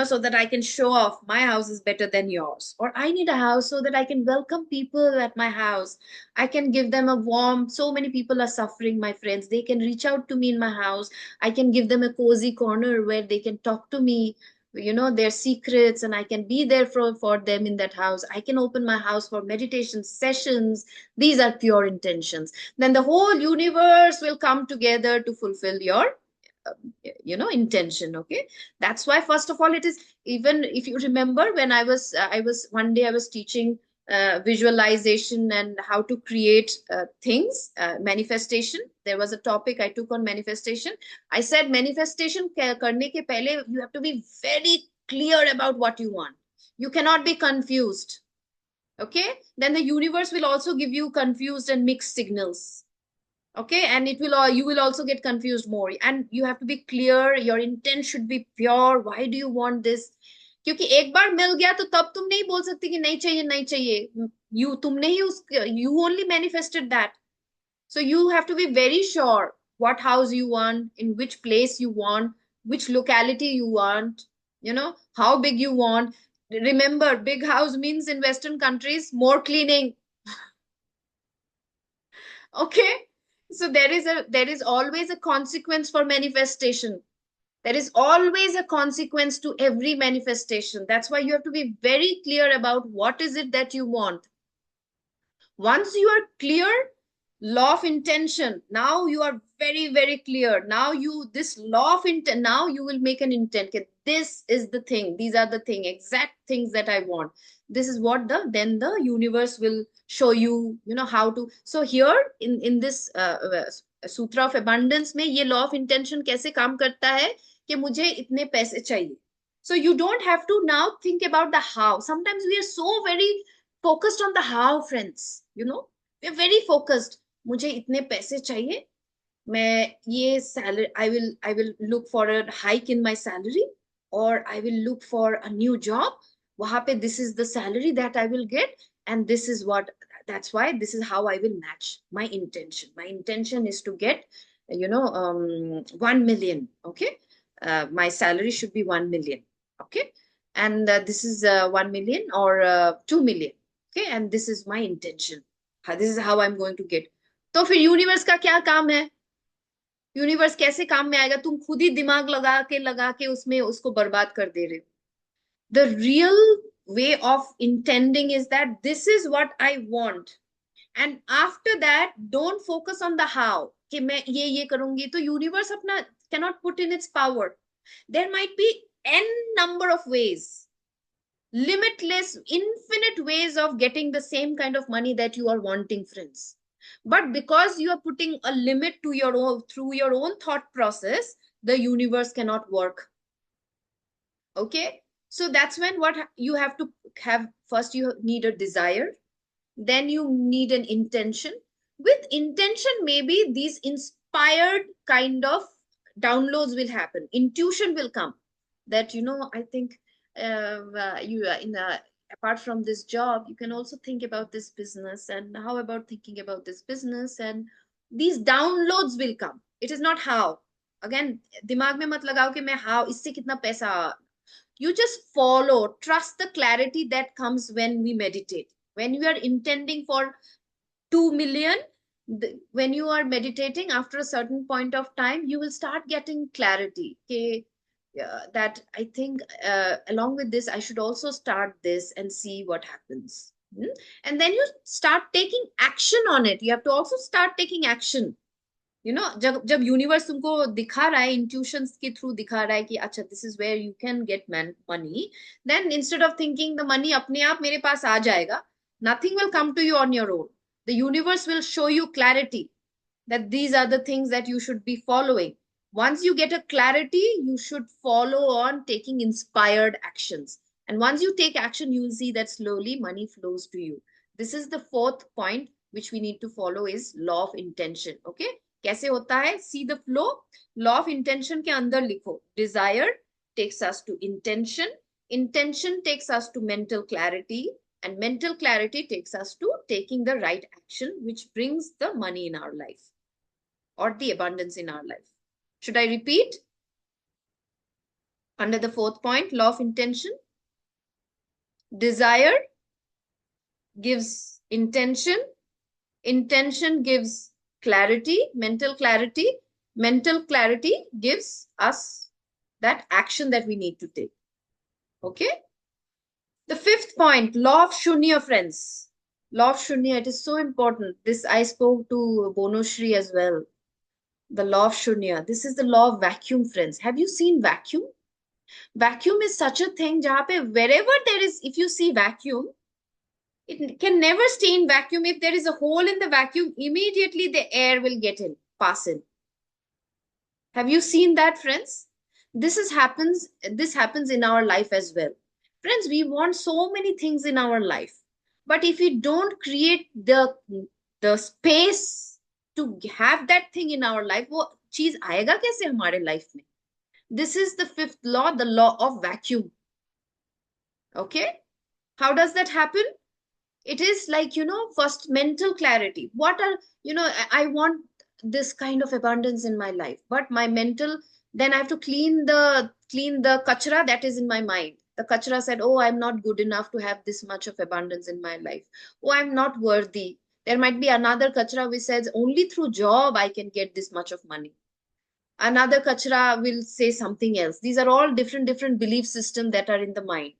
so that I can show off my house is better than yours. Or I need a house so that I can welcome people at my house. I can give them a warm, so many people are suffering, my friends. They can reach out to me in my house. I can give them a cozy corner where they can talk to me, their secrets, and I can be there for them in that house. I can open my house for meditation sessions. These are pure intentions. Then the whole universe will come together to fulfill your intention. Okay, that's why first of all, it is, even if you remember, when I was one day I was teaching visualization and how to create things, manifestation. There was a topic I took on manifestation. I said manifestation karne ke pehle you have to be very clear about what you want. You cannot be confused. Okay, then the universe will also give you confused and mixed signals. Okay, and you will also get confused more, and you have to be clear. Your intent should be pure. Why do you want this? क्योंकि एक बार मिल गया तो तब तुम नहीं बोल सकती कि नहीं चाहिए नहीं चाहिए. तुमने ही you only manifested that. So you have to be very sure what house you want, in which place you want, which locality you want, how big you want. Remember, big house means in Western countries more cleaning. Okay, so there is always a consequence for manifestation. There is always a consequence to every manifestation. That's why you have to be very clear about what is it that you want. Once you are clear, law of intention, now you are very, very clear. Now this law of intent, now you will make an intent. Okay, this is the thing. These are the exact things that I want. This is what then the universe will show you, how to. So here in this Sutra of Abundance में ये law of intention कैसे काम करता है कि मुझे इतने पैसे चाहिए. So you don't have to now think about the how. Sometimes we are so very focused on the how, friends. We are very focused. मुझे इतने पैसे चाहिए. मैं ये salary, I will look for a hike in my salary, or I will look for a new job. वहाँ पे this is the salary that I will get, and this is that's why this is how I will match my intention. My intention is to get 1 million. Okay, my salary should be 1 million. Okay, and this is 1 million or 2 million. Okay, and this is my intention. This is how I'm going to get. तो फिर universe का क्या काम है? Universe कैसे काम में आएगा? तुम खुद ही दिमाग लगा के उसमें उसको बर्बाद कर दे रहे हो. The real way of intending is that this is what I want, and after that don't focus on the how कि मैं ये करूंगी. तो यूनिवर्स अपना cannot put in its power. There might be n number of ways, limitless, infinite ways of getting the same kind of money that you are wanting, friends. But because you are putting a limit to through your own thought process, the universe cannot work. Okay, so that's when what you have to have. First you need a desire, then you need an intention. With intention, maybe these inspired kind of downloads will happen. Intuition will come that I think apart from this job, you can also think about this business, and how about thinking about this business, and these downloads will come. It is not how. Again, दिमाग में मत लगाओ कि मैं how इससे कितना पैसा. You just follow, trust the clarity that comes when we meditate. When you are intending for 2 million, when you are meditating, after a certain point of time, you will start getting clarity. Okay, that I think along with this, I should also start this and see what happens. And then you start taking action on it. You have to also start taking action. जब universe तुमको दिखा रहा है, intuitions के through दिखा रहा है कि अच्छा this is where you can get money, then instead of thinking the money अपने आप मेरे पास आ जाएगा, nothing will come to you on your own. The universe will show you clarity that these are the things that you should be following. Once you get a clarity, you should follow on taking inspired actions. And once you take action, you will see that slowly money flows to you. This is the fourth point which we need to follow, is law of intention. Okay? कैसे होता है? See the flow. Law of intention के अंदर लिखो. Desire takes us to intention. Intention takes us to mental clarity. And mental clarity takes us to taking the right action, which brings the money in our life or the abundance in our life. Should I repeat? Under the fourth point, law of intention. Desire gives intention. Intention gives clarity, mental clarity. Mental clarity gives us that action that we need to take. Okay? The fifth point, law of Shunya, friends. Law of Shunya, it is so important. This I spoke to Bonoshri as well. The law of Shunya. This is the law of vacuum, friends. Have you seen vacuum? Vacuum is such a thing jahan pe wherever there is, if you see vacuum, it can never stay in vacuum. If there is a hole in the vacuum, immediately the air will get in, pass in. Have you seen that, friends? This happens in our life as well. Friends, we want so many things in our life. But if we don't create the space to have that thing in our life, वो चीज आएगा कैसे हमारे life में? This is the fifth law, the law of vacuum. Okay? How does that happen? It is like, first mental clarity. What are, I want this kind of abundance in my life, but my mental, then I have to clean the kachra that is in my mind. The kachra said, oh, I'm not good enough to have this much of abundance in my life. Oh, I'm not worthy. There might be another kachra which says, only through job I can get this much of money. Another kachra will say something else. These are all different belief systems that are in the mind.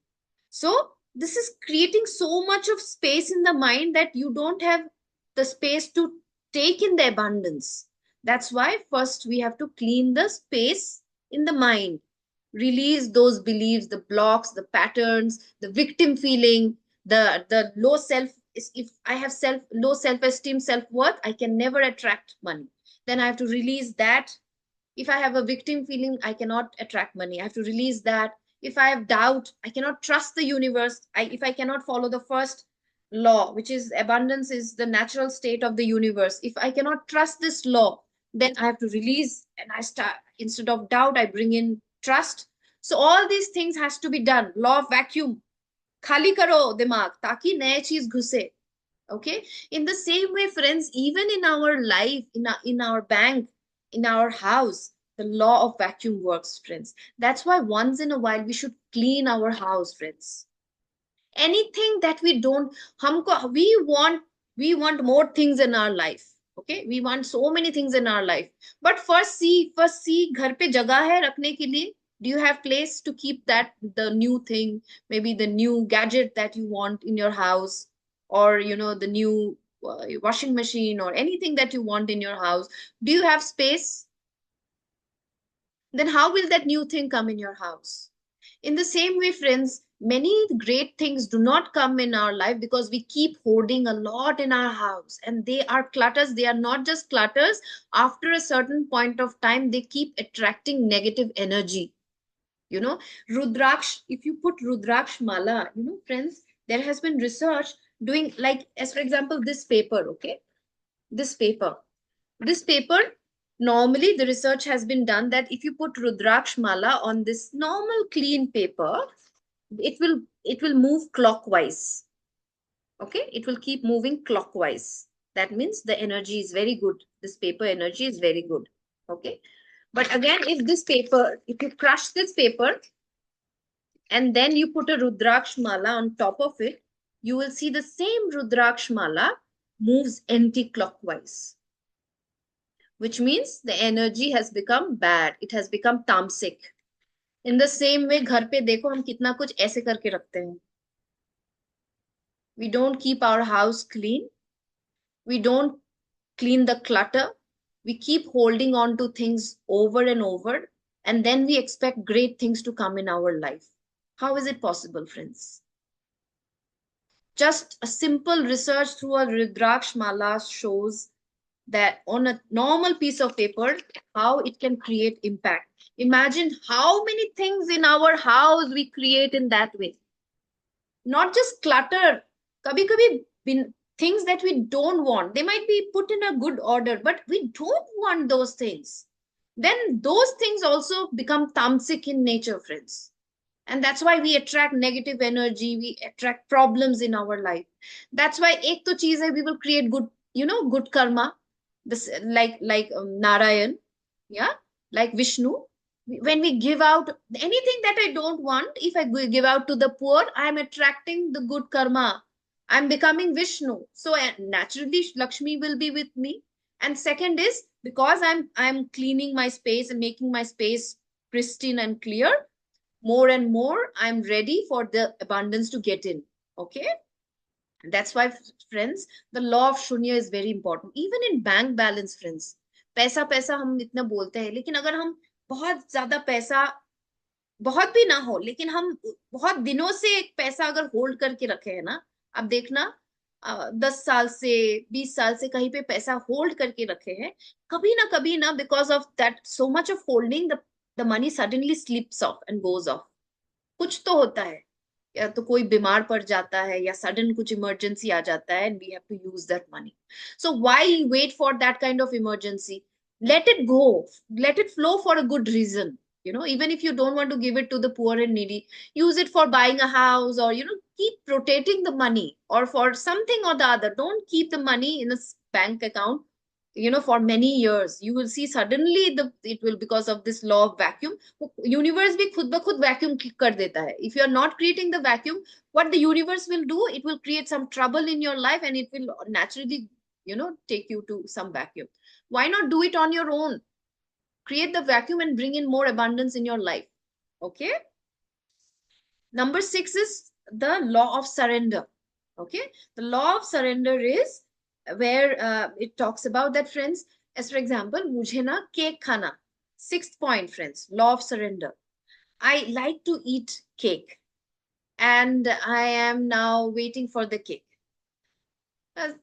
So this is creating so much of space in the mind that you don't have the space to take in the abundance. That's why first we have to clean the space in the mind. Release those beliefs, the blocks, the patterns, the victim feeling, the low self. If I have low self-esteem, self-worth, I can never attract money. Then I have to release that. If I have a victim feeling, I cannot attract money. I have to release that. If I have doubt, I cannot trust the universe. If I cannot follow the first law, which is abundance is the natural state of the universe. If I cannot trust this law, then I have to release, and I start, instead of doubt, I bring in trust. So all these things has to be done. Law of vacuum. Khali karo dimag, taki naye cheez ghuse. Okay. In the same way, friends, even in our life, in our bank, in our house, the law of vacuum works, friends. That's why once in a while we should clean our house, friends. Anything that we don't, we want more things in our life. Okay, we want so many things in our life. But first see, घर पे जगह है रखने के लिए? Do you have place to keep that, the new thing, maybe the new gadget that you want in your house, or the new washing machine, or anything that you want in your house? Do you have space? Then how will that new thing come in your house? In the same way, friends, many great things do not come in our life because we keep hoarding a lot in our house, and they are clutters. They are not just clutters. After a certain point of time, they keep attracting negative energy. Rudraksh, if you put Rudraksh mala, friends, there has been research doing, like, as for example, this paper, okay? This paper, normally the research has been done that if you put Rudraksh mala on this normal clean paper, it will move clockwise. Okay, it will keep moving clockwise. That means the energy is very good. This paper energy is very good. Okay, but again, if you crush this paper and then you put a Rudraksh mala on top of it, you will see the same Rudraksh mala moves anti-clockwise, which means the energy has become bad. It has become tamasic. In the same way, घर पे देखो हम कितना कुछ ऐसे करके रखते हैं. We don't keep our house clean. We don't clean the clutter. We keep holding on to things over and over, and then we expect great things to come in our life. How is it possible, friends? Just a simple research through a Rudraksh mala shows that on a normal piece of paper, how it can create impact. Imagine how many things in our house we create in that way. Not just clutter. Kabhi things that we don't want, they might be put in a good order, but we don't want those things. Then those things also become tamasic in nature, friends. And that's why we attract negative energy, we attract problems in our life. That's why ek to cheez hai, we will create good, good karma. This like Narayan, yeah, like Vishnu. When we give out anything that I don't want, if I give out to the poor, I'm attracting the good karma. I'm becoming Vishnu. So naturally, Lakshmi will be with me. And second is because I'm cleaning my space and making my space pristine and clear, more and more I'm ready for the abundance to get in. Okay. That's why, friends, the law of shunya is very important. Even in bank balance, friends, पैसा पैसा हम इतना बोलते हैं, लेकिन अगर हम बहुत ज्यादा पैसा, बहुत भी ना हो, लेकिन हम बहुत दिनों से एक पैसा अगर होल्ड करके रखे हैं ना, अब देखना 10 साल से 20 साल से कहीं पे पैसा होल्ड करके रखे हैं, कभी ना because of that so much of holding the money suddenly slips of and goes off. कुछ तो होता है, या तो कोई बीमार पड़ जाता है, या सडन कुछ इमरजेंसी आ जाता है, and we have to use that money. So why wait for that kind of emergency? Let it go, let it flow for a good reason. Even if you don't want to give it to the poor and needy, use it for buying a house, or keep rotating the money, or for something or the other. Don't keep the money in a bank account for many years. You will see suddenly it will, because of this law of vacuum, universe bhi khud ba khud vacuum kar deta hai. If you are not creating the vacuum, what the universe will do, it will create some trouble in your life, and it will naturally take you to some vacuum. Why not do it on your own? Create the vacuum and bring in more abundance in your life. Okay. Number 6 is the law of surrender. Okay. The law of surrender is where it talks about that, friends. As for example, mujhe na cake khana. 6th point, friends, law of surrender. I like to eat cake, and I am now waiting for the cake.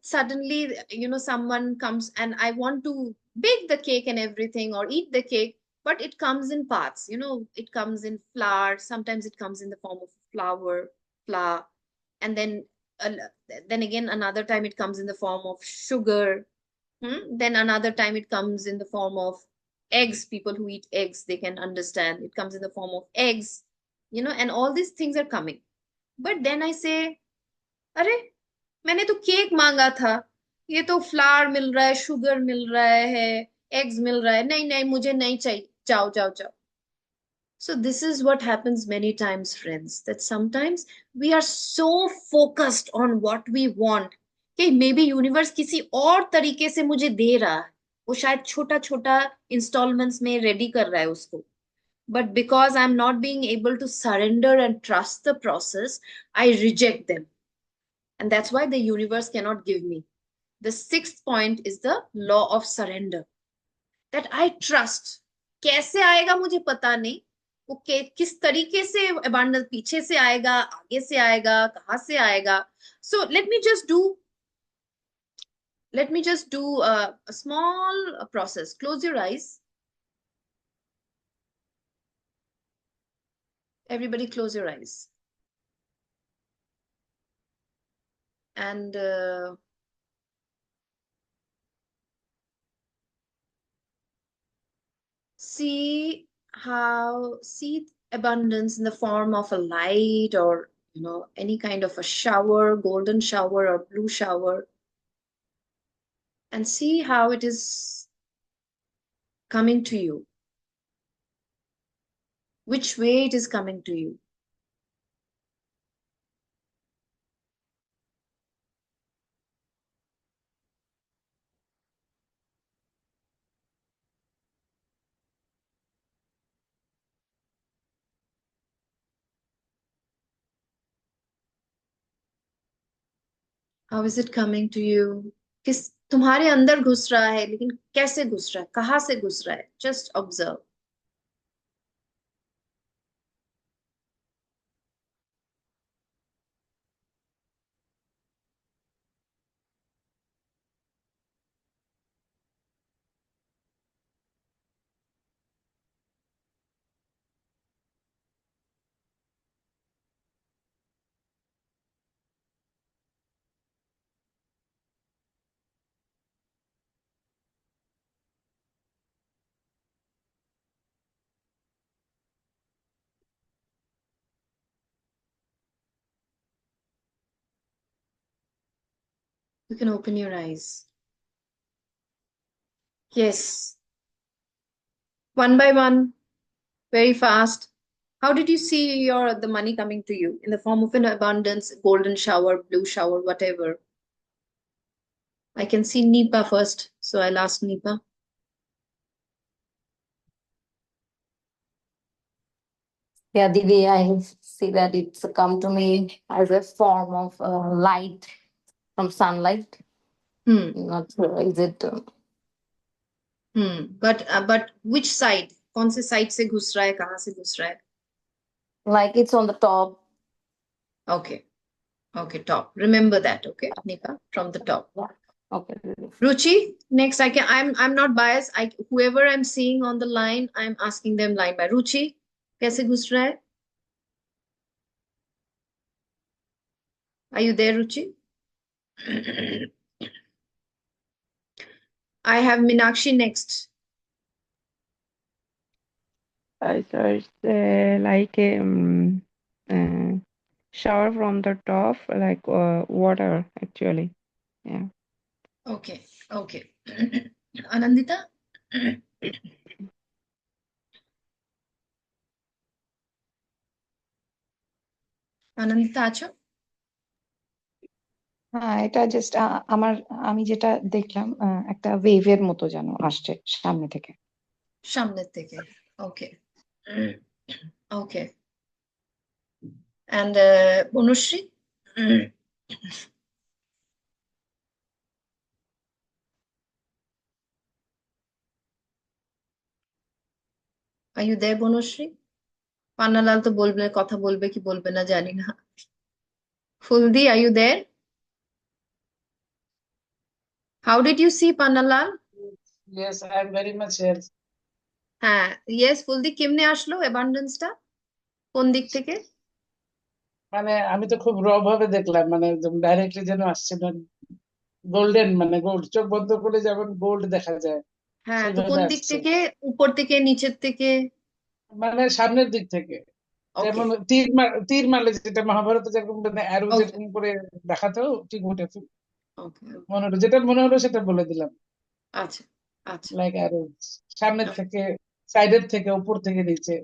Suddenly someone comes and I want to bake the cake and everything, or eat the cake, but it comes in parts. It comes in flour, sometimes it comes in the form of flour, and then again another time it comes in the form of sugar. Then another time it comes in the form of eggs. People who eat eggs, they can understand it comes in the form of eggs, and all these things are coming. But then I say, अरे मैंने तो cake मांगा था, ये तो flower मिल रहा है, sugar mill रहा है, एग्स मिल रहा है, नहीं नहीं मुझे नहीं चाहिए, जाओ जाओ जाओ. So this is what happens many times, friends, that sometimes we are so focused on what we want कि maybe universe किसी और तरीके से मुझे दे रहा है, वो शायद छोटा छोटा इंस्टॉलमेंट्स में रेडी कर रहा है उसको. But because I'm not being able to surrender and trust the process, I reject them. And that's why the universe cannot give me. The 6th point is the law of surrender. That I trust. कैसे आएगा मुझे पता नहीं, वो किस तरीके से abundance, पीछे से आएगा, आगे से आएगा, कहाँ से आएगा. So let me just do a small process. Close your eyes. Everybody close your eyes. And see abundance in the form of a light, or any kind of a shower, golden shower or blue shower, and see how it is coming to you, which way it is coming to you. How is it coming to you? किस तुम्हारे अंदर घुस रहा है, लेकिन कैसे घुस रहा है, कहाँ से घुस रहा है? Just observe. You can open your eyes. Yes. One by one, very fast. How did you see the money coming to you in the form of an abundance, golden shower, blue shower, whatever? I can see Nipa first, so I'll ask Nipa. Yeah, Didi, I see that it's come to me as a form of light from sunlight. Not sure, is it? But which side? कौन से side से घुस रहा है, कहाँ से घुस रहा है? Like it's on the top. Okay. Okay, top. Remember that, okay, Nipa, from the top. Yeah. Okay. Ruchi, next I'm not biased. Whoever I'm seeing on the line, I'm asking them line by Ruchi, कैसे घुस रहा है? Are you there, Ruchi? I have Meenakshi next. So it's like a shower from the top, like water actually. Yeah. Okay, okay. Anandita? Anandita আছো? হ্যাঁ, এটা just আমি যেটা দেখলাম একটা ওয়েভের মতো যেন আসছে সামনে থেকে। সামনে থেকে। Okay. Okay. And Bonushree? Are you there, Bonushree? Pannalal তো বলবে, কথা বলবে কি বলবে না জানি না। Fuldi, are you there? How did you see Pannalal? Yes, I am very much here. হ্যাঁ, yes, ফুলদি কেমনে আসলো অ্যাবান্ডেন্সটা? কোন দিক থেকে? মানে আমি তো খুব র ভাবে দেখলাম, মানে একদম ডাইরেক্টলি যেন আসছে না, গোল্ডেন মানে গোল্ড, চোখ বন্ধ করে যেমন গোল্ড দেখা যায় হ্যাঁ, তো সেইভাবে কোন দিক আসছে, থেকে? উপর থেকে, নিচের থেকে? মানে সামনের দিক থেকে। ওকে, যেমন তীর মারলে যেটা মহাভারতে যেরকম মানে অ্যারো যেরকম করে দেখাতো, ঠিক ওটা ওকে, মনে হলো, যেটা মনে হলো সেটা বলে দিলাম। আচ্ছা আচ্ছা, লাইক অ্যারো, সামনের থেকে, সাইডের থেকে, উপর থেকে, নিচে।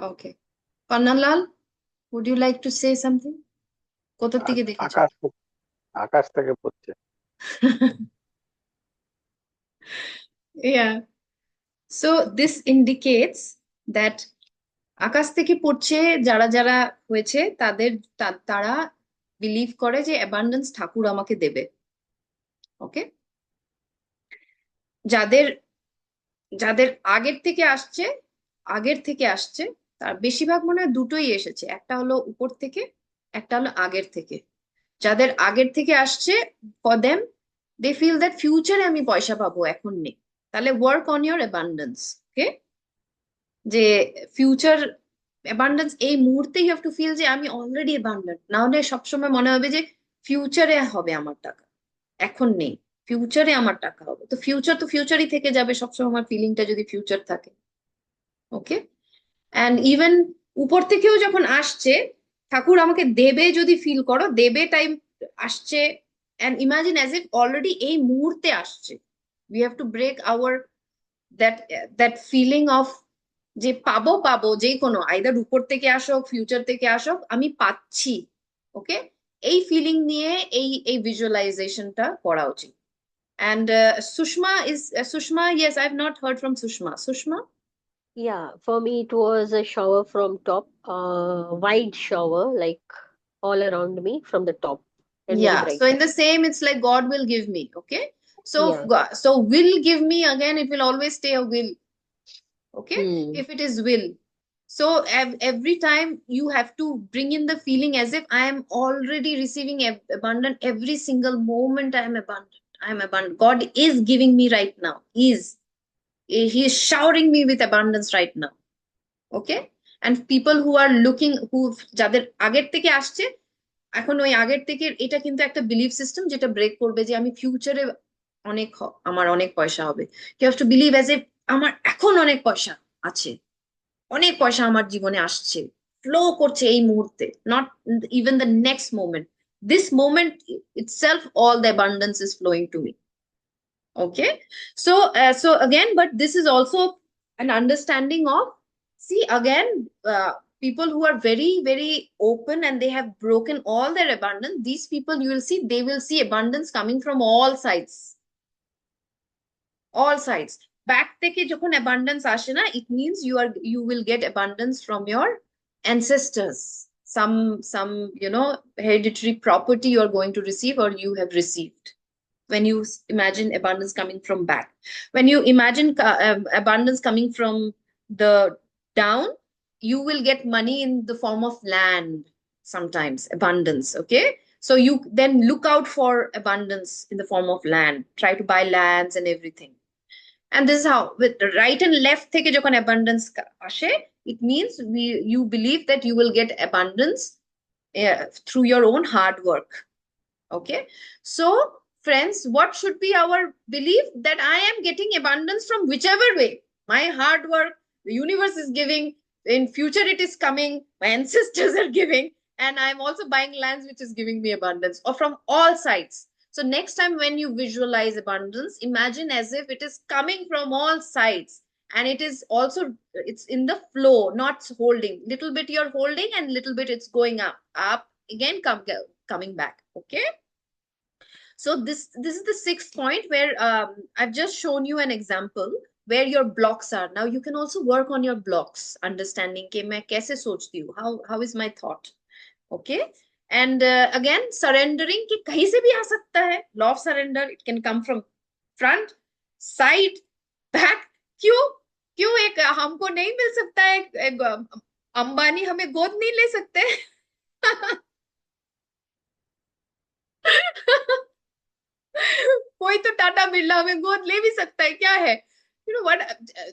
ওকে। Pannalal, would you like to say something? কোথা থেকে দেখেছো? আকাশ থেকে পড়ছে। Yeah. So this indicates that আকাশ থেকে পড়ছে, যারা যারা হয়েছে তারা বিলিভ করে যে অ্যাবান্ডেন্স ঠাকুর আমাকে দেবে। ওকে, যাদের যাদের আগের থেকে আসছে তার বেশিরভাগ মনে হয় দুটোই এসেছে, একটা হলো উপর থেকে, একটা হলো আগের থেকে। যাদের আগের থেকে আসছে, for them they feel that ফিউচারে আমি পয়সা পাবো, এখন নেই। তাহলে work on your abundance, okay? যে ফিউচার অ্যাবান্ডেন্স এই মুহূর্তে ইউ হ্যাভ টু ফিল যে আমি অলরেডি অ্যাবান্ডেন্ট, না হলে সবসময় মনে হবে যে ফিউচারে হবে আমার টাকা, এখন নেই, ফিউচারে আমার টাকা হবে। তো ফিউচারই থেকে যাবে সবসময়, আমার ফিলিংটা যদি ফিউচার থাকে। ওকে, অ্যান্ড ইভেন উপর থেকেও যখন আসছে, ঠাকুর আমাকে দেবে যদি ফিল করো, দেবে টাইম আসছে, and imagine as if already এই মুহূর্তে আসছে। We have to break our that feeling of যে পাবো পাবো, যে কোনো আইদার উপর থেকে আসুক, ফিউচার থেকে আসুক, আমি পাচ্ছি। ওকে, এই ফিলিং নিয়ে এই ভিজুয়ালাইজেশনটা করা উচিত। And Sushma, yes, I've not heard from Sushma. Sushma? Yeah, for me it was a shower from top, wide shower, like all around me from the top. and make it Yeah, right. so in the same, it's like God will give me, okay? So, Yeah. so will give me again, it will always stay a will, okay? If it is will. So every time you have to bring in the feeling as if I am already receiving abundant every single moment. I am abundant. I am abundant. God is giving me right now. He is showering me with abundance right now. Okay? And people who are looking, who যাদের আগের থেকে আসছে, এখন ওই আগের থেকে এটা কিন্তু একটা বিলিভ সিস্টেম যেটা ব্রেক করবে যে আমি ফিউচারে অনেক আমার অনেক পয়সা হবে। You have to believe as a আমার এখন অনেক পয়সা আছে, অনেক পয়সা আমার জীবনে আসছে, ফ্লো করছে এই মুহূর্তে, not even the next moment, this moment itself all the abundance is flowing to me. Okay, so again, but this is also an understanding of, see again, people who are very very open and they have broken all their abundance, these people you will see, they will see abundance coming from all sides. All sides. Back থেকে যখন abundance আসে না, it means you will get abundance from your ancestors, some hereditary property you are going to receive or you have received. When you imagine abundance coming from back, when you imagine abundance coming from the down, you will get money in the form of land, sometimes abundance. Okay, so you then look out for abundance in the form of land, try to buy lands and everything. And this is how, with the right and left থেকে যখন abundance আসে, it means you believe that you will get abundance through your own hard work. Okay, so friends, what should be our belief? That I am getting abundance from whichever way. My hard work, the universe is giving, in future it is coming, my ancestors are giving, and I'm also buying lands which is giving me abundance, or from all sides. So next time when you visualize abundance, imagine as if it is coming from all sides, and it is also, it's in the flow, not holding. Little bit you're holding and little bit it's going up again, coming back. Okay, so this is the sixth point where I've just shown you an example where your blocks are. Now you can also work on your blocks, understanding कि मैं कैसे सोचती हूँ, how is my thought. Okay, and again, surrendering कि कहीं से भी आ सकता है. Law of surrender, it can come from front, side, back. क्यों एक हमको नहीं मिल सकता है, एक अंबानी हमें गोद नहीं ले सकते? कोई तो टाटा बिरला हमें गोद ले भी सकता है, क्या है? You know what,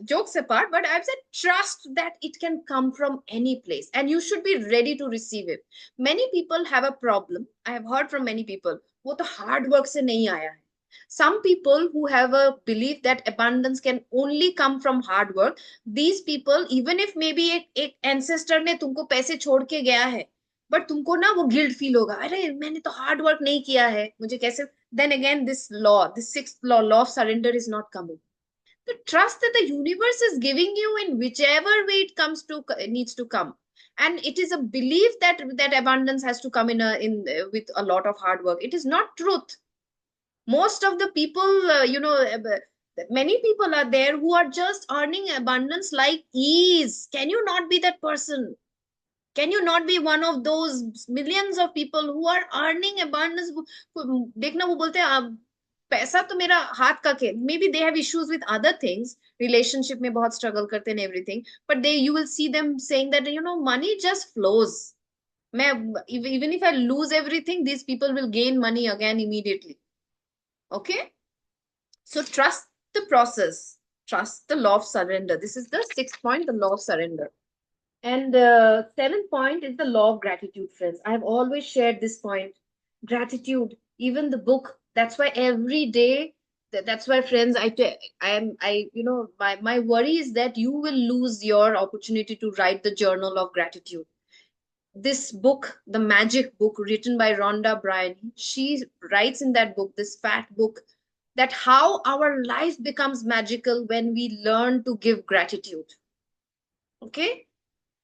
jokes apart, but I've said trust that it can come from any place and you should be ready to receive it. Many people have a problem. I have heard from many people, वो तो hard work से नहीं आया है. Some people who have a belief that abundance can only come from hard work, these people, even if maybe एक ancestor ने तुमको पैसे छोड़ के गया है, but तुमको ना वो गिल्ट फील होगा, अरे मैंने तो हार्ड वर्क नहीं किया है, मुझे कैसे. Then again, this law, this sixth law of surrender is not coming. The trust that the universe is giving you in whichever way it comes to, needs to come, and it is a belief that abundance has to come in with a lot of hard work. It is not truth. Most of the people, many people are there who are just earning abundance like ease. Can you not be that person? Can you not be one of those millions of people who are earning abundance? देखना, वो बोलते हैं पैसा तो मेरा हाथ का खेल. Maybe they have issues with other things, relationship में बहुत struggle करते हैं everything, but you will see them saying that money just flows. Even if I lose everything, these people will gain money again immediately. Okay, so trust the process, trust the law of surrender. This is the sixth point, the law of surrender. And seventh point is the law of gratitude, friends. I have always shared this point. Gratitude, even the book. That's why every day, that's why, friends, my worry is that you will lose your opportunity to write the journal of gratitude. This book, the magic book written by Rhonda Byrne, she writes in that book, this fat book, that how our life becomes magical when we learn to give gratitude. Okay,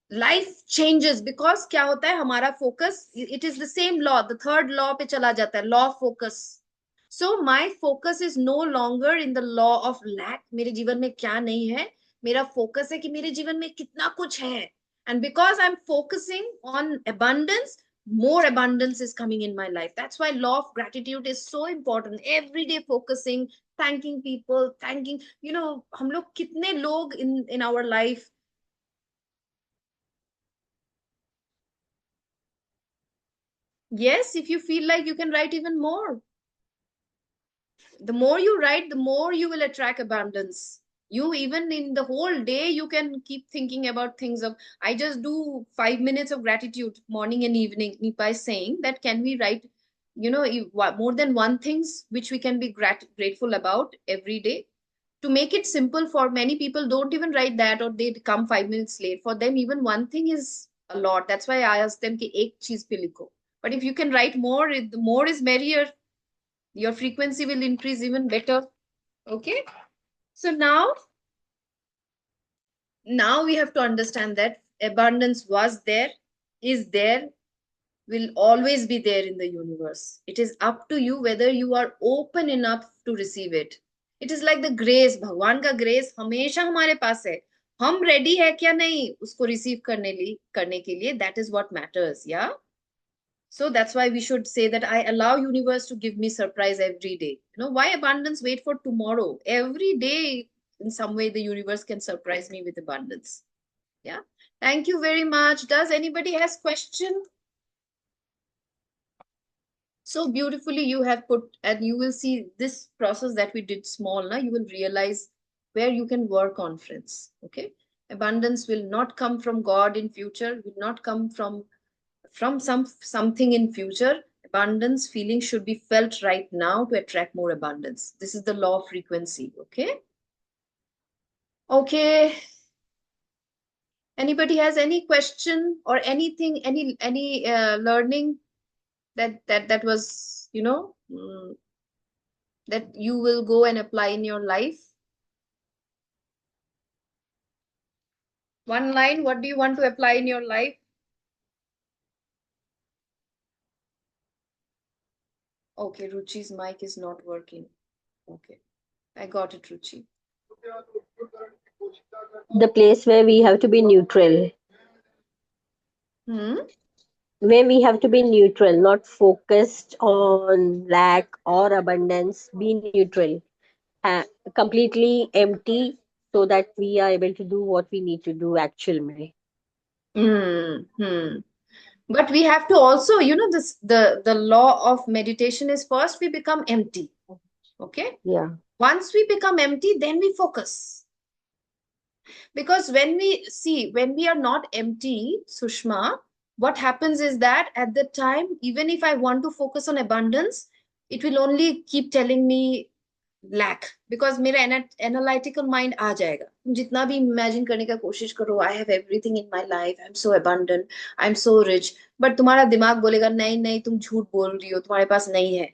life changes because क्या होता है, हमारा focus, it is the same law, the third law पे चला जाता है, law of focus. So my focus is no longer in the law of lack. मेरे जीवन में क्या नहीं है, मेरा focus है कि मेरे जीवन में कितना कुछ है. And because I'm focusing on abundance, more abundance is coming in my life. That's why law of gratitude is so important. Every day focusing, thanking people, thanking, हम लोग कितने लोग in our life. Yes, if you feel like you can write even more. The more you write, the more you will attract abundance. You even in the whole day, you can keep thinking about things of, I just do 5 minutes of gratitude morning and evening. Nipa is saying that can we write, more than one things which we can be grateful about every day. To make it simple for many people, don't even write that or they come 5 minutes late. For them, even one thing is a lot. That's why I asked them ki ek cheez pe likho. But if you can write more, the more is merrier. Your frequency will increase even better. Okay. So now we have to understand that abundance was there, is there, will always be there in the universe. It is up to you whether you are open enough to receive it. It is like the grace. भगवान का grace हमेशा हमारे पास है. हम ready है क्या नहीं उसको receive करने के लिए. That is what matters. Yeah. So that's why we should say that I allow universe to give me surprise every day. Why abundance wait for tomorrow? Every day, in some way, the universe can surprise me with abundance. Yeah. Thank you very much. Does anybody has question? So beautifully you have put, and you will see this process that we did small. Now you will realize where you can work on, friends. Okay. Abundance will not come from God in future, will not come from something in future. Abundance feeling should be felt right now to attract more abundance. This is the law of frequency. Okay. Anybody has any question or anything, any learning that was that you will go and apply in your life? One line, what do you want to apply in your life? Okay, Ruchi's mic is not working. Okay, I got it, Ruchi. The place where we have to be neutral. Where we have to be neutral, not focused on lack or abundance. Be neutral, completely empty, so that we are able to do what we need to do actually. But we have to also, the law of meditation is first we become empty. Okay. Yeah. Once we become empty, then we focus. Because when we are not empty, Sushma, what happens is that at the time, even if I want to focus on abundance, it will only keep telling me lack, because मेरा analytical mind आ जाएगा. तुम जितना भी imagine करने का कोशिश करो, I have everything in my life, I'm so abundant, I'm so rich, but तुम्हारा दिमाग बोलेगा नहीं नहीं तुम झूठ बोल रही हो, तुम्हारे पास नहीं है.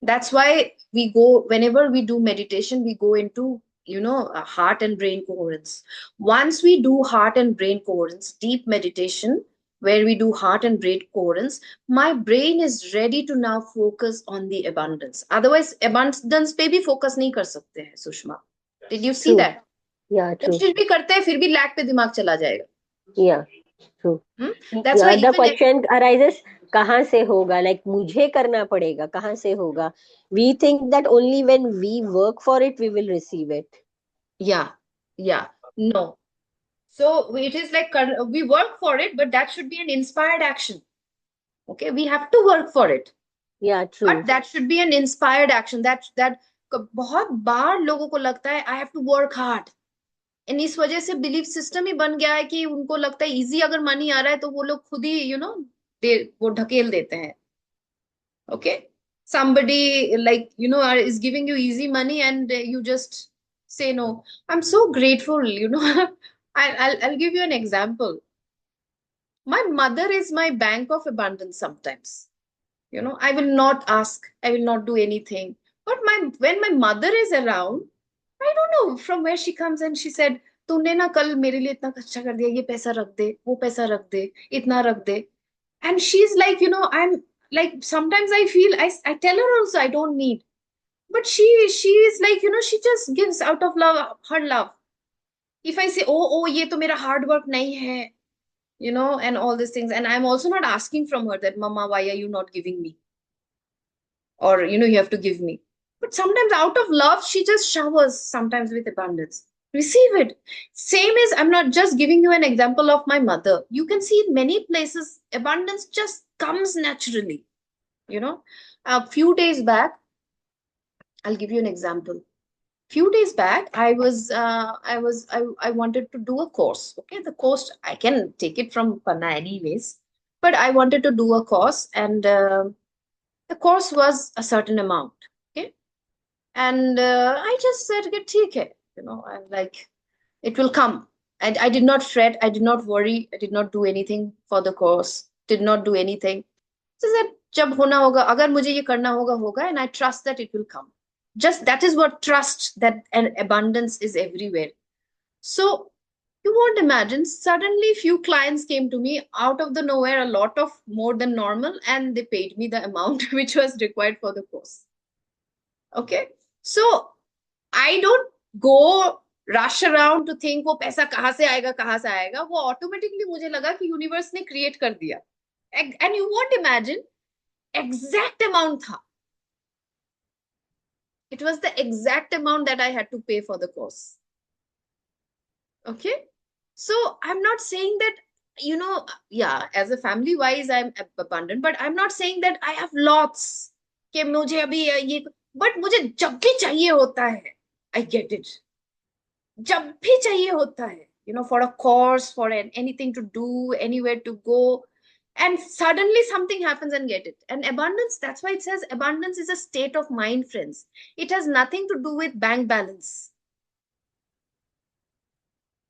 That's why we go, whenever we do meditation, we go into a heart and brain coherence. Once we do heart and brain coherence, deep meditation, where we do heart and brain coherence, my brain is ready to now focus on the abundance. Otherwise, abundance पे भी focus नहीं कर सकते हैं, Sushma. Did you see that? Yeah, true. कोशिश भी करते हैं, फिर भी lack पे दिमाग चला जाएगा. Yeah, true. That's why the question arises, कहाँ से होगा? Like मुझे करना पड़ेगा, कहाँ से होगा? We think that only when we work for it, we will receive it. Yeah. No. So it is like we work for it, but that should be an inspired action. Okay, we have to work for it. Yeah, true. But that should be an inspired action. That बहुत बार लोगों को लगता है I have to work hard. And इस वजह से belief system ही बन गया है कि उनको लगता है easy अगर money आ रहा है तो वो लोग खुद ही वो ढकेल देते हैं. Okay, somebody like is giving you easy money and you just say no. I'm so grateful. I'll give you an example. My mother is my bank of abundance sometimes. I will not ask, I will not do anything. But when my mother is around, I don't know from where she comes and she said, तूने ना कल मेरे लिए इतना खर्चा कर दिया, ये पैसा रख दे, वो पैसा रख दे, इतना रख दे. And she's like, I'm like, sometimes I feel, I tell her also I don't need. But she is like, she just gives out of love, her love. If I say, oh, ये तो मेरा hard work नहीं है, and all these things. And I'm also not asking from her that, Mama, why are you not giving me? Or, you have to give me. But sometimes out of love, she just showers sometimes with abundance. Receive it. Same as, I'm not just giving you an example of my mother. You can see in many places, abundance just comes naturally. A few days back, I'll give you an example. Few days back, I wanted to do a course. Okay, the course, I can take it from Panna anyways, but I wanted to do a course, and the course was a certain amount. Okay, and I just said, "Okay, theek hai." I'm like, it will come. And I did not fret, I did not worry, I did not do anything for the course, did not do anything. So I said, जब होना होगा, अगर मुझे ये करना होगा, होगा, and I trust that it will come. Just that is what trust, that an abundance is everywhere. So you won't imagine, suddenly few clients came to me out of the nowhere, a lot of more than normal, and they paid me the amount which was required for the course. Okay, so I don't go rush around to think वो पैसा कहाँ से आएगा, वो automatically मुझे लगा कि universe ने create कर दिया. And you won't imagine, exact amount था. It was the exact amount that I had to pay for the course. Okay, so I'm not saying that, yeah, as a family wise, I'm abundant, but I'm not saying that I have lots. कि मुझे अभी ये, but मुझे जब भी चाहिए होता है, I get it. जब भी चाहिए होता है, for a course, for anything to do, anywhere to go, and suddenly something happens and get it. And abundance, that's why it says abundance is a state of mind, friends. It has nothing to do with bank balance.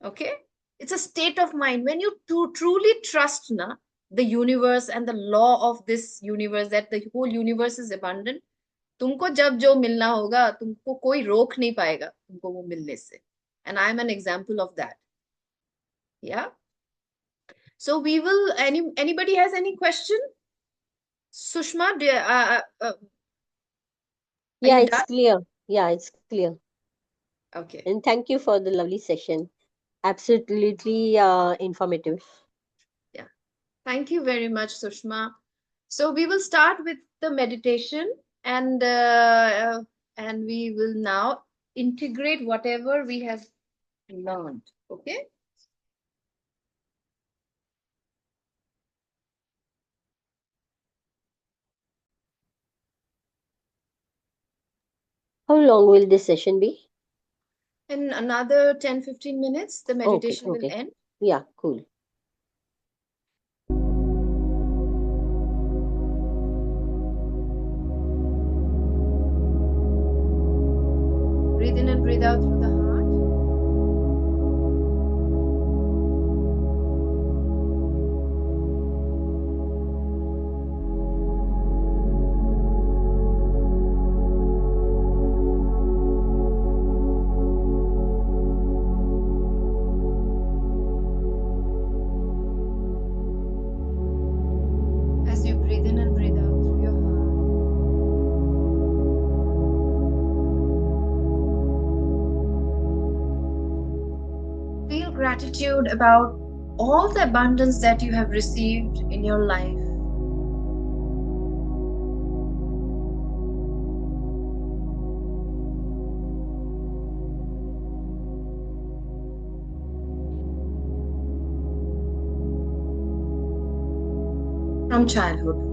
Okay, it's a state of mind. When you truly trust the universe and the law of this universe, that the whole universe is abundant, तुमको जब जो मिलना होगा, तुमको कोई रोक नहीं पाएगा तुमको वो मिलने से. And I'm an example of that. Yeah. So we will, anybody has any question? Sushma, Yeah, you it's done? clear. Yeah, it's clear. Okay. And thank you for the lovely session. Absolutely informative. Yeah. Thank you very much, Sushma. So we will start with the meditation, and we will now integrate whatever we have learned. Okay. How long will this session be? In another 10-15 minutes, the meditation will Okay. end. Yeah, cool. Breathe in and breathe out through the heart. As you breathe in and breathe out through your heart, feel gratitude about all the abundance that you have received in your life. From childhood.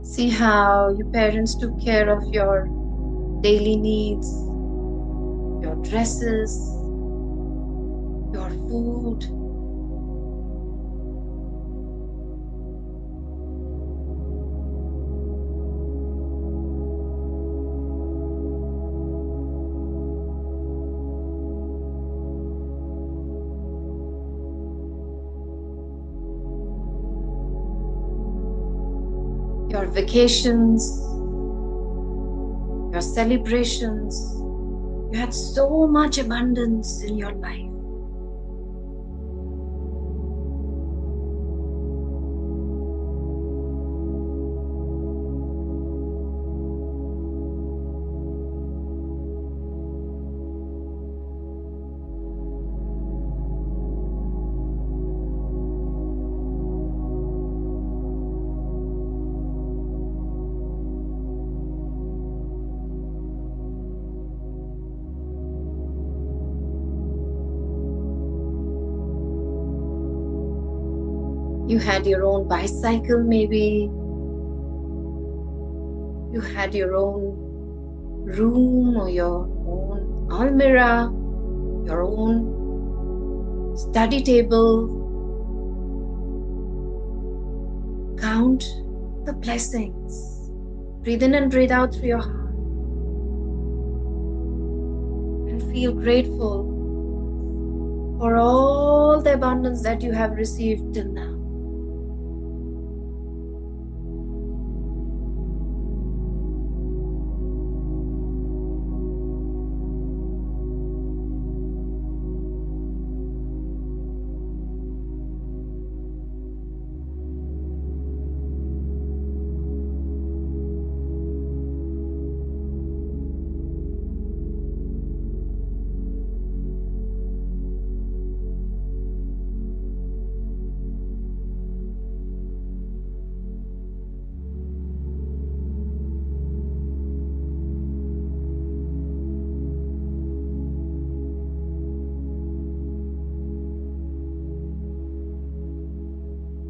See how your parents took care of your daily needs, your dresses, your food. your vacations, your celebrations. You had so much abundance in your life. You had your own bicycle, maybe. You had your own room or your own almirah, your own study table. Count the blessings. Breathe in and breathe out through your heart. And feel grateful for all the abundance that you have received till now.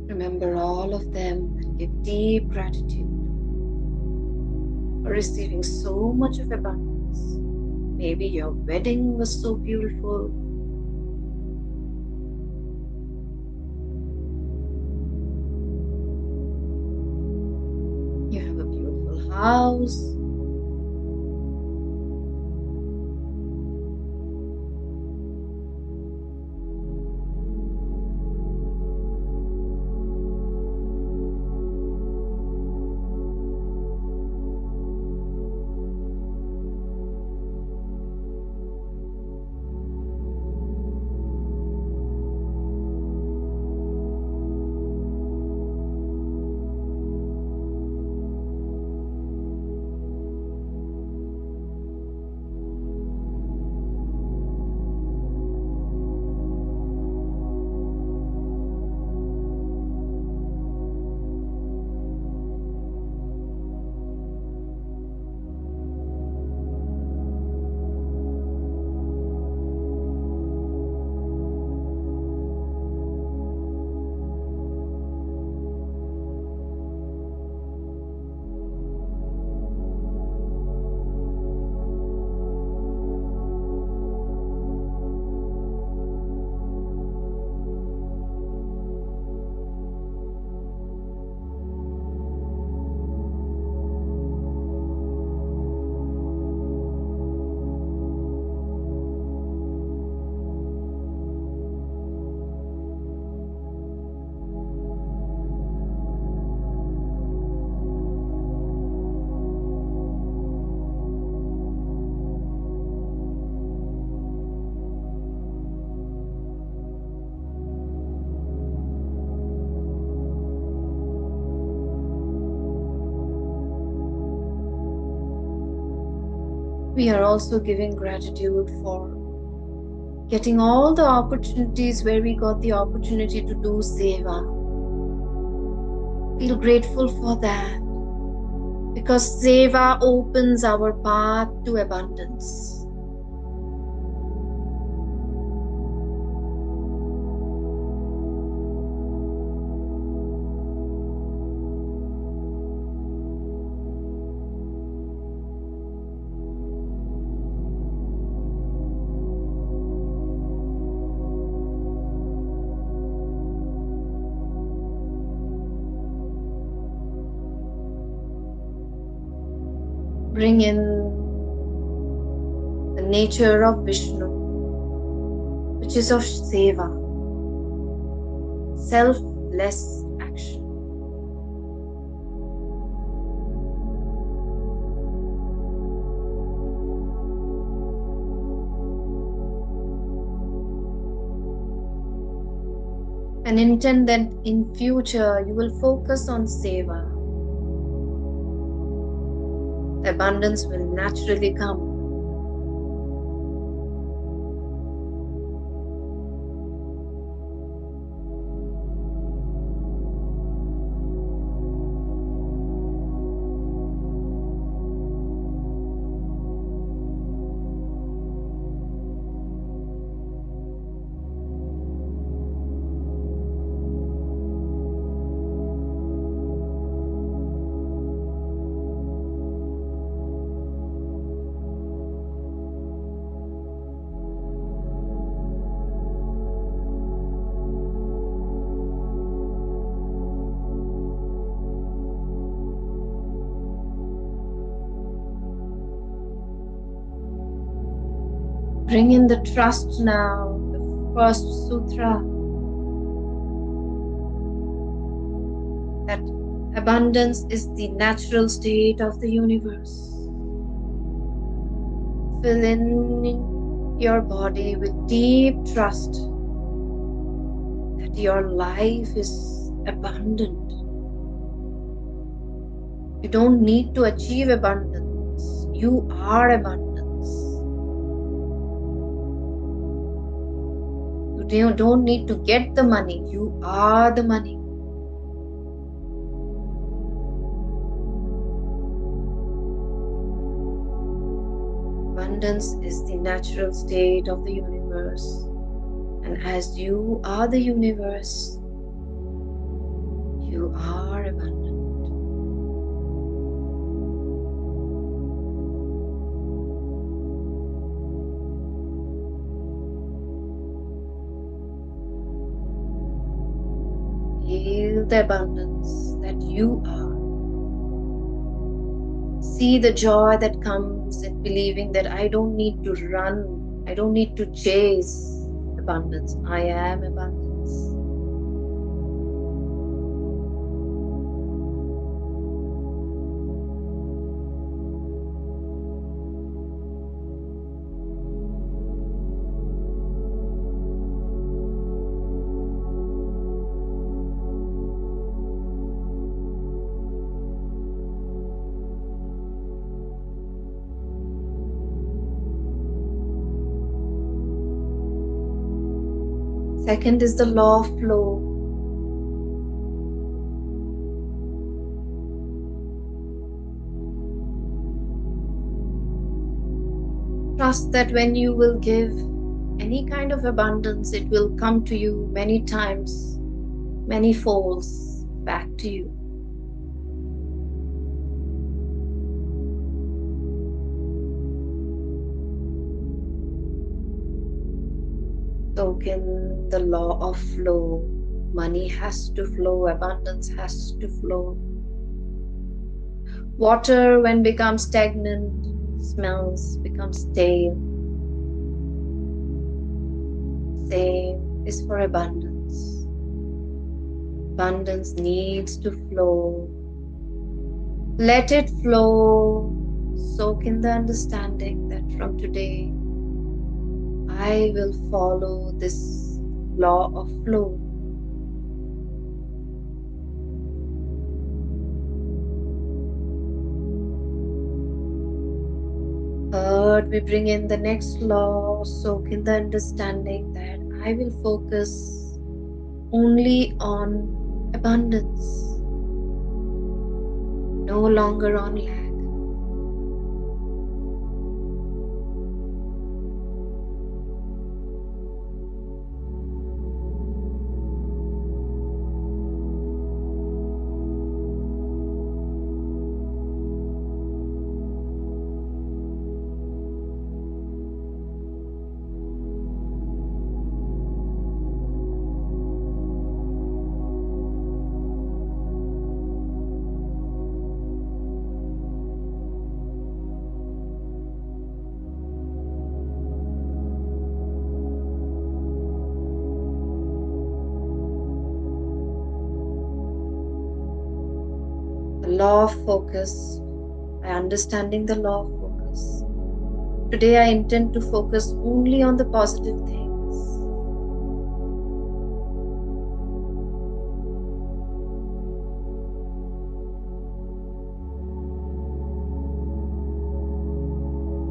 Remember all of them and give deep gratitude for receiving so much of abundance. Maybe your wedding was so beautiful. You have a beautiful house. We are also giving gratitude for getting all the opportunities where we got the opportunity to do seva. Feel grateful for that because seva opens our path to abundance. Bring in the nature of Vishnu, which is of seva, selfless action. and intend that in future you will focus on seva. The abundance will naturally come. Bring in the trust now, the first sutra, that abundance is the natural state of the universe. Fill in your body with deep trust that your life is abundant. You don't need to achieve abundance. You are abundance. You don't need to get the money. You are the money. Abundance is the natural state of the universe. And as you are the universe, you are abundant. Feel the abundance that you are. See the joy that comes in believing that I don't need to run, I don't need to chase abundance. I am abundance. Second is the law of flow. Trust that when you will give any kind of abundance, it will come to you many times, many folds back to you. Soak in the law of flow. Money has to flow, abundance has to flow. Water, when becomes stagnant, smells, becomes stale. Same is for abundance. Abundance needs to flow. Let it flow. Soak in the understanding that from today, I will follow this law of flow. Third, we bring in the next law, soak in the understanding that I will focus only on abundance, no longer on lack. The law of focus, by understanding the law of focus. Today I intend to focus only on the positive things.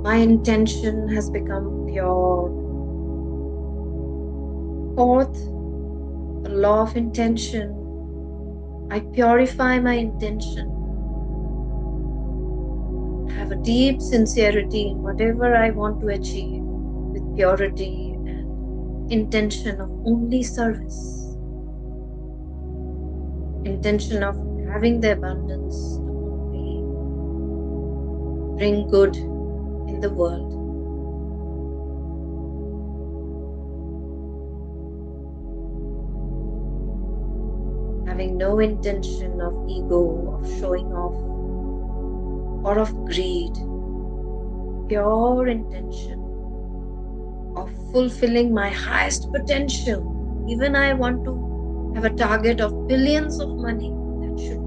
My intention has become pure. Fourth, the law of intention. I purify my intention. Have a deep sincerity in whatever I want to achieve with purity and intention of only service. Intention of having the abundance to only bring good in the world. Having no intention of ego, of showing off, or of greed. Pure intention of fulfilling my highest potential. Even I want to have a target of billions of money. That should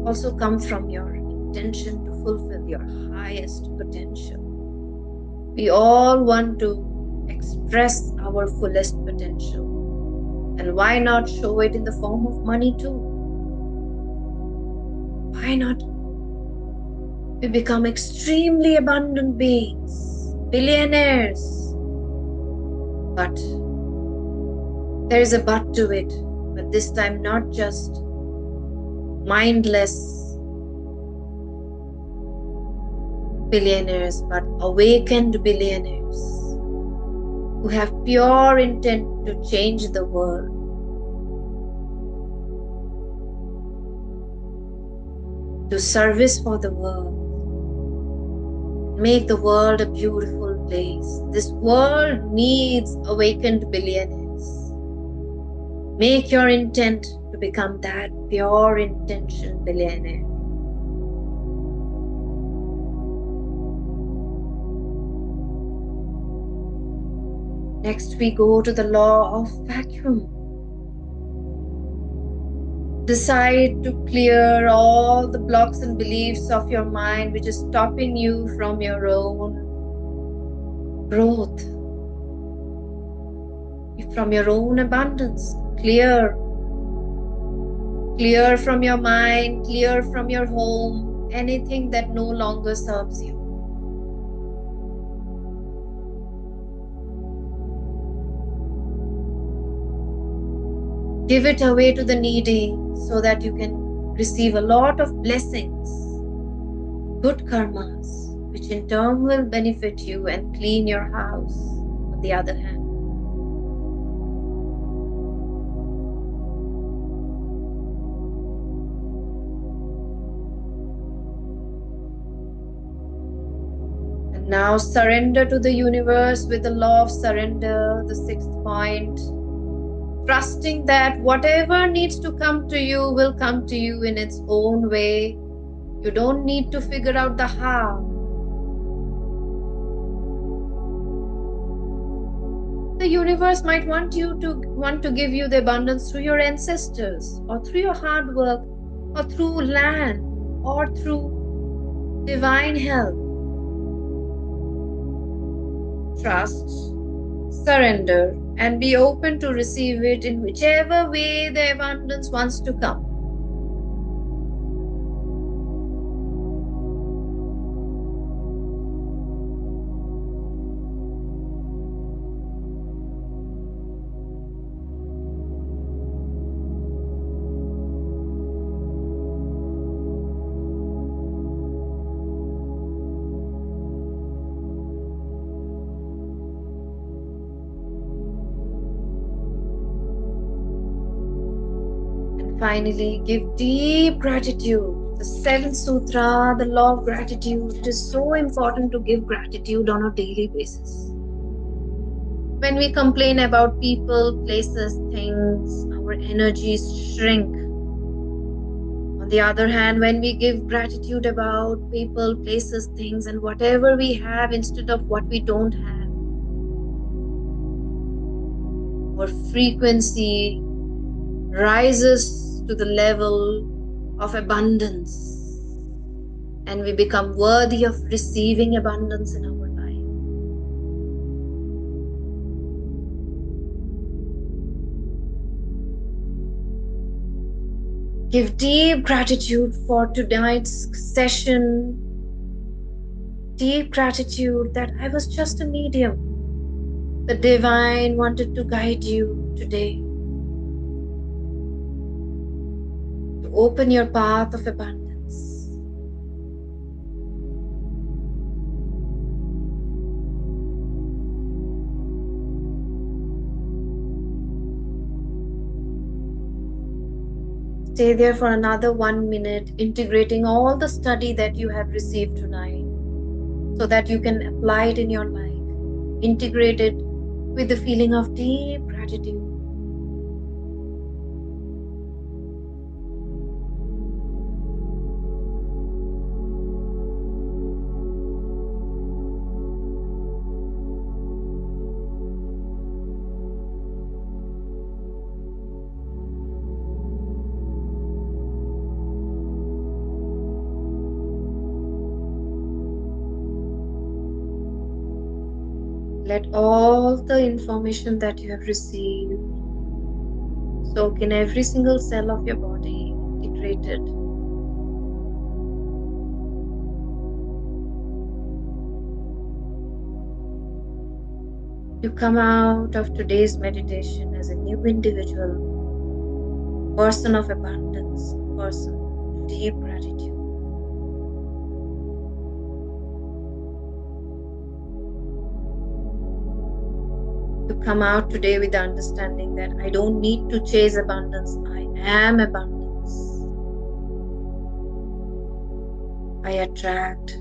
also come from your intention to fulfill your highest potential. We all want to express our fullest potential. And why not show it in the form of money too? Why not? We become extremely abundant beings, billionaires. But there is a but to it. But this time not just mindless billionaires, but awakened billionaires who have pure intent to change the world. Do service for the world. Make the world a beautiful place. This world needs awakened billionaires. Make your intent to become that pure intention billionaire. Next, we go to the law of vacuum. Decide to clear all the blocks and beliefs of your mind which is stopping you from your own growth, from your own abundance. Clear from your mind, clear from your home, anything that no longer serves you. Give it away to the needy so that you can receive a lot of blessings, good karmas, which in turn will benefit you and clean your house, on the other hand. And now surrender to the universe with the law of surrender, the sixth point. Trusting that whatever needs to come to you will come to you in its own way. You don't need to figure out the how. The universe might want to give you the abundance through your ancestors, or through your hard work, or through land, or through divine help. Trust, surrender, and be open to receive it in whichever way the abundance wants to come. Finally, give deep gratitude. The seventh sutra, the law of gratitude. It is so important to give gratitude on a daily basis. When we complain about people, places, things, our energies shrink. On the other hand, when we give gratitude about people, places, things, and whatever we have instead of what we don't have, our frequency rises to the level of abundance, and we become worthy of receiving abundance in our life. Give deep gratitude for tonight's session. deep gratitude that I was just a medium. The divine wanted to guide you today to open your path of abundance. Stay there for another 1 minute, integrating all the study that you have received tonight so that you can apply it in your life. Integrate it with the feeling of deep gratitude. Let all the information that you have received soak in every single cell of your body, integrated. You come out of today's meditation as a new individual, person of abundance, person of deep gratitude. You come out today with the understanding that I don't need to chase abundance, I am abundance. I attract.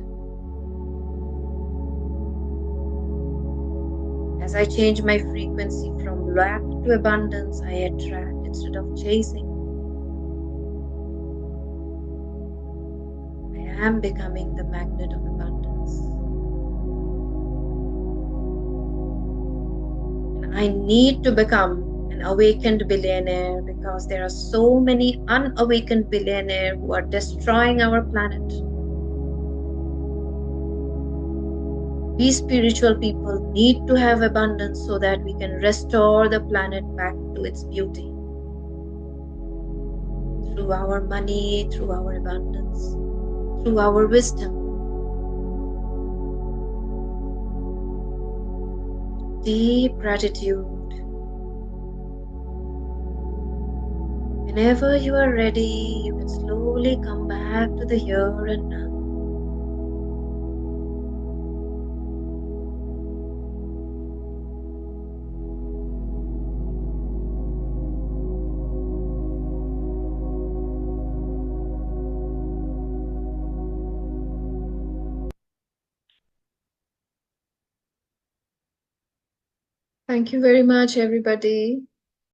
As I change my frequency from lack to abundance, I attract instead of chasing. I am becoming the magnet of abundance. And I need to become an awakened billionaire because there are so many unawakened billionaires who are destroying our planet. We spiritual people need to have abundance so that we can restore the planet back to its beauty. Through our money, through our abundance, through our wisdom. Deep gratitude. Whenever you are ready, you can slowly come back to the here and now. Thank you very much, everybody.